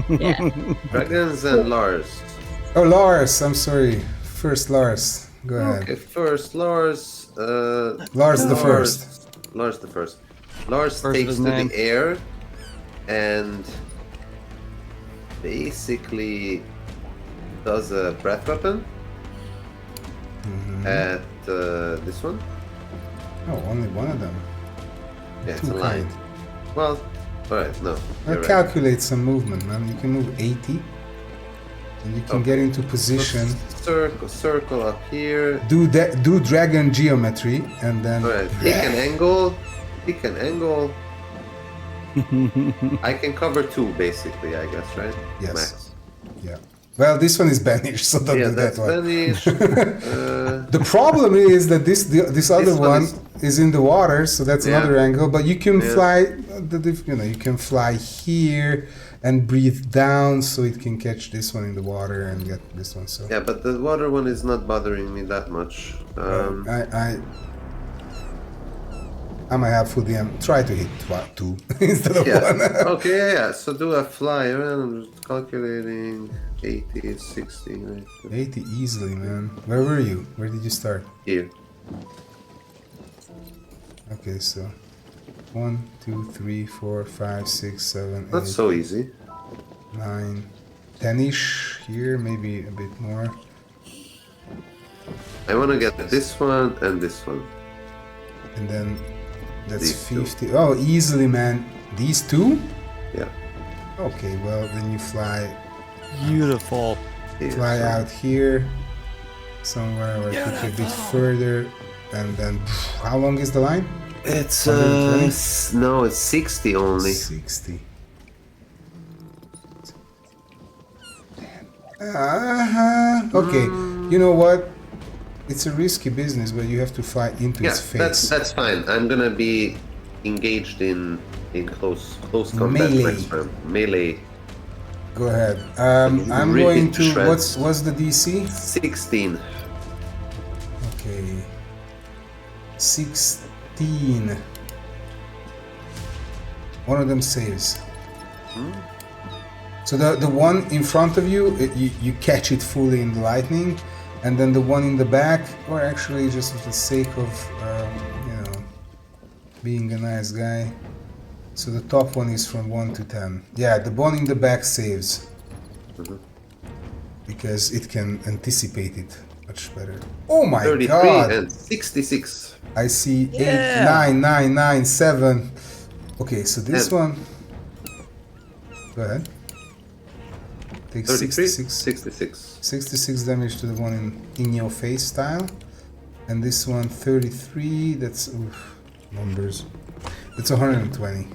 Yeah. Dragons and Lars. Oh, Lars, I'm sorry. First Lars, go ahead. Okay, first Lars. Lars the first. Lars the first. Lars First takes of to his name. the air and basically does a breath weapon at this one. Oh, only one of them. Yeah, it's Too a line. kind. Well, alright, no. I'll you're right. calculate some movement, man. You can move 80. And you can get into position. Circle up here. Do dragon geometry, and then... Alright, pick an angle. Pick an angle. I can cover 2 basically, I guess, right? Yes. Max. Yeah. Well, this one is banished, so don't Yeah, do that that's one. vanished. The problem is that this other one one is in the water, so that's Yeah. another angle. But you can Yeah. fly, you can fly here and breathe down, so it can catch this one in the water and get this one. So Yeah, but the water one is not bothering me that much. I'm a helpful DM. Try to hit 2 instead of Yeah. 1. Okay, yeah. So do a fly around. I'm just calculating 80, 60. Right 80 easily, man. Where were you? Where did you start? here. Okay, so 1, 2, 3, 4, 5, 6, 7, 8, Not so easy. 9, 10-ish here, maybe a bit more. I want to get this one and this one. And then that's These two. 50. Oh, easily, man. These 2? Yeah. Okay, well, then you fly Beautiful. Here, fly so- out here somewhere or put you a bit further, and then how long is the line? It's 120? no, it's 60 only. 60. Okay, you know what? It's a risky business, but you have to fly into Yeah, its face. that's fine. I'm gonna be engaged in close combat Melee. next round. Melee. Go ahead. I'm Rip going it to. to shreds. What's the DC? 16. Okay. 16. One of them saves. So the one in front of you, you catch it fully in the lightning, and then the one in the back, or actually just for the sake of being a nice guy. So the top one is from 1 to 10. Yeah, the one in the back saves. Because it can anticipate it much better. Oh my 33 god! and 66. I see 8, Yeah. 9, 9, 9, 7. Okay, so this And- one. Go ahead. Takes 33, 66. 66. 66 damage to the one in your face style. And this one 33. That's numbers. That's 120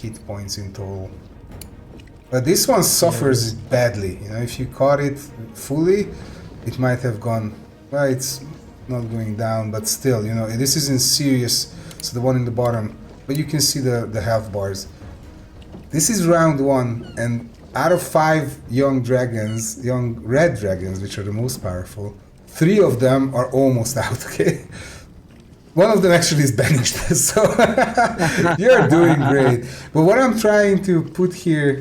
hit points in total. But this one suffers badly. You know, if you caught it fully, it might have gone. Well, it's not going down, but still, you know, this isn't serious. So the one in the bottom, but you can see the health bars. This is round 1, and out of 5 young red dragons, which are the most powerful, 3 of them are almost out, okay? One of them actually is banished, so you're doing great. But what I'm trying to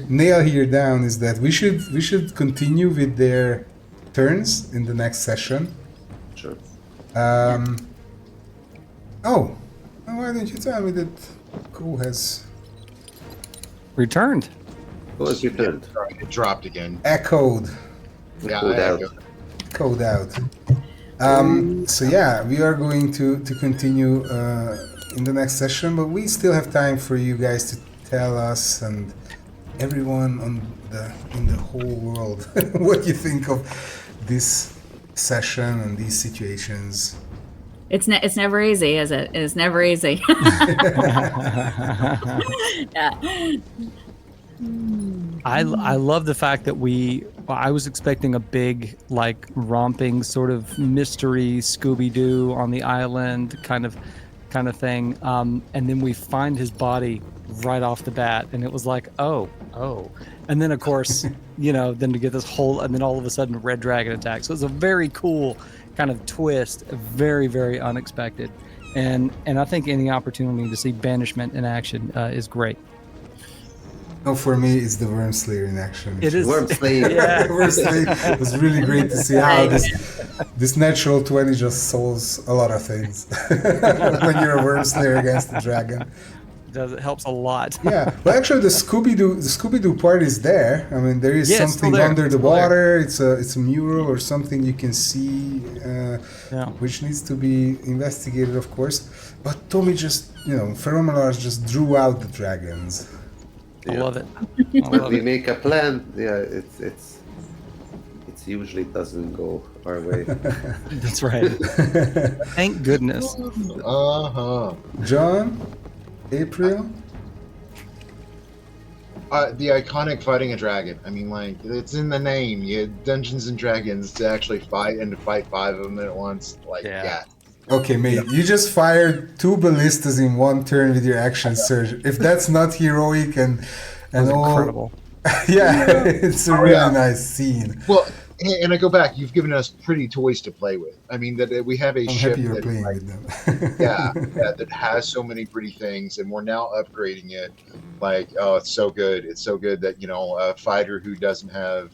nail here down is that we should continue with their turns in the next session. Sure. Oh, why didn't you tell me that Ko has Returned. Who has returned? It dropped again. echoed? Yeah, Code I out. echoed. Code out. So yeah, we are going to continue in the next session, but we still have time for you guys to tell us and everyone in the whole world what you think of this session and these situations. It's never easy, is it? It's never easy. Yeah. I love the fact that I was expecting a big, like, romping sort of mystery Scooby-Doo on the island kind of thing, and then we find his body right off the bat, and it was like, oh, and then of course, then to get this whole, and then all of a sudden, red dragon attack. So it's a very cool kind of twist, very, very unexpected, and I think any opportunity to see banishment in action is great. Oh, for me, it's the Wormslayer in action. It is. Wormslayer. Yeah. Wormslayer was really great to see how this natural 20 just solves a lot of things when you're a Wormslayer against the dragon. It helps a lot. Yeah, well, actually, the Scooby-Doo part is there. I mean, there is something under the water. It's a mural or something you can see, which needs to be investigated, of course. But Tommy just, Ferromalars just drew out the dragons. I love it. When we make a plan, it's usually doesn't go our way. That's right. Thank goodness. John, April. The iconic fighting a dragon. I mean, like, it's in the name. You had Dungeons and Dragons to actually fight and to fight 5 of them at once. Like, yeah. Okay, mate, you just fired 2 ballistas in 1 turn with your action surge. If that's not heroic and all, incredible. Yeah, it's a really nice scene. Well, and I go back. You've given us pretty toys to play with. I mean, that we have a ship happy you're that, playing with them. that has so many pretty things, and we're now upgrading it. Like, oh, it's so good. It's so good that a fighter who doesn't have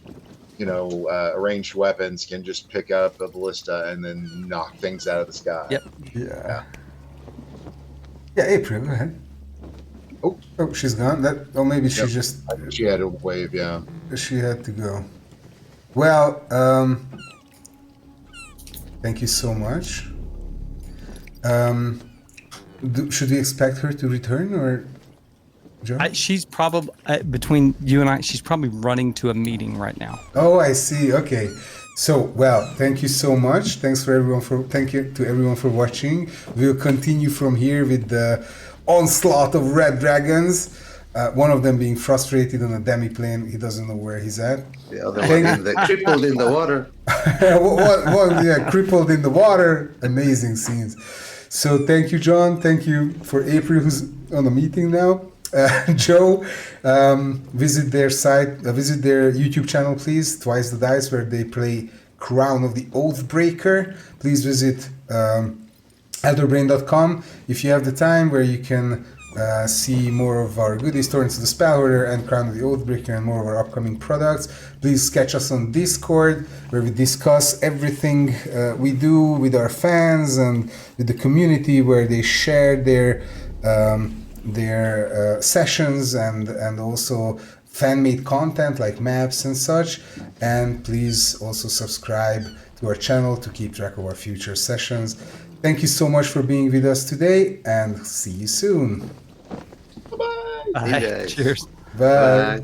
ranged weapons can just pick up a ballista and then knock things out of the sky. Yep. Yeah, April, go ahead. Oh, she's gone. Maybe she She had a wave, yeah. She had to go. Well, thank you so much. Should we expect her to return, or John? She's probably between you and I. She's probably running to a meeting right now. Oh, I see. Okay. So, well, thank you so much. Thank you to everyone for watching. We'll continue from here with the onslaught of red dragons. One of them being frustrated on a demi-plane. He doesn't know where he's at. The other one crippled in the water. Crippled in the water. Amazing scenes. So thank you, John. Thank you for April, who's on a meeting now. Joe, visit their site, visit their YouTube channel, please. Twice the Dice, where they play Crown of the Oathbreaker. Please visit elderbrain.com if you have the time, where you can see more of our goodies, Torrents of the Spellhoarder and Crown of the Oathbreaker, and more of our upcoming products. Please catch us on Discord, where we discuss everything we do with our fans and with the community, where they share their sessions and also fan-made content like maps and such. And please also subscribe to our channel to keep track of our future sessions. Thank you so much for being with us today, and see you soon. Bye-bye. Bye. Cheers. Bye. Bye.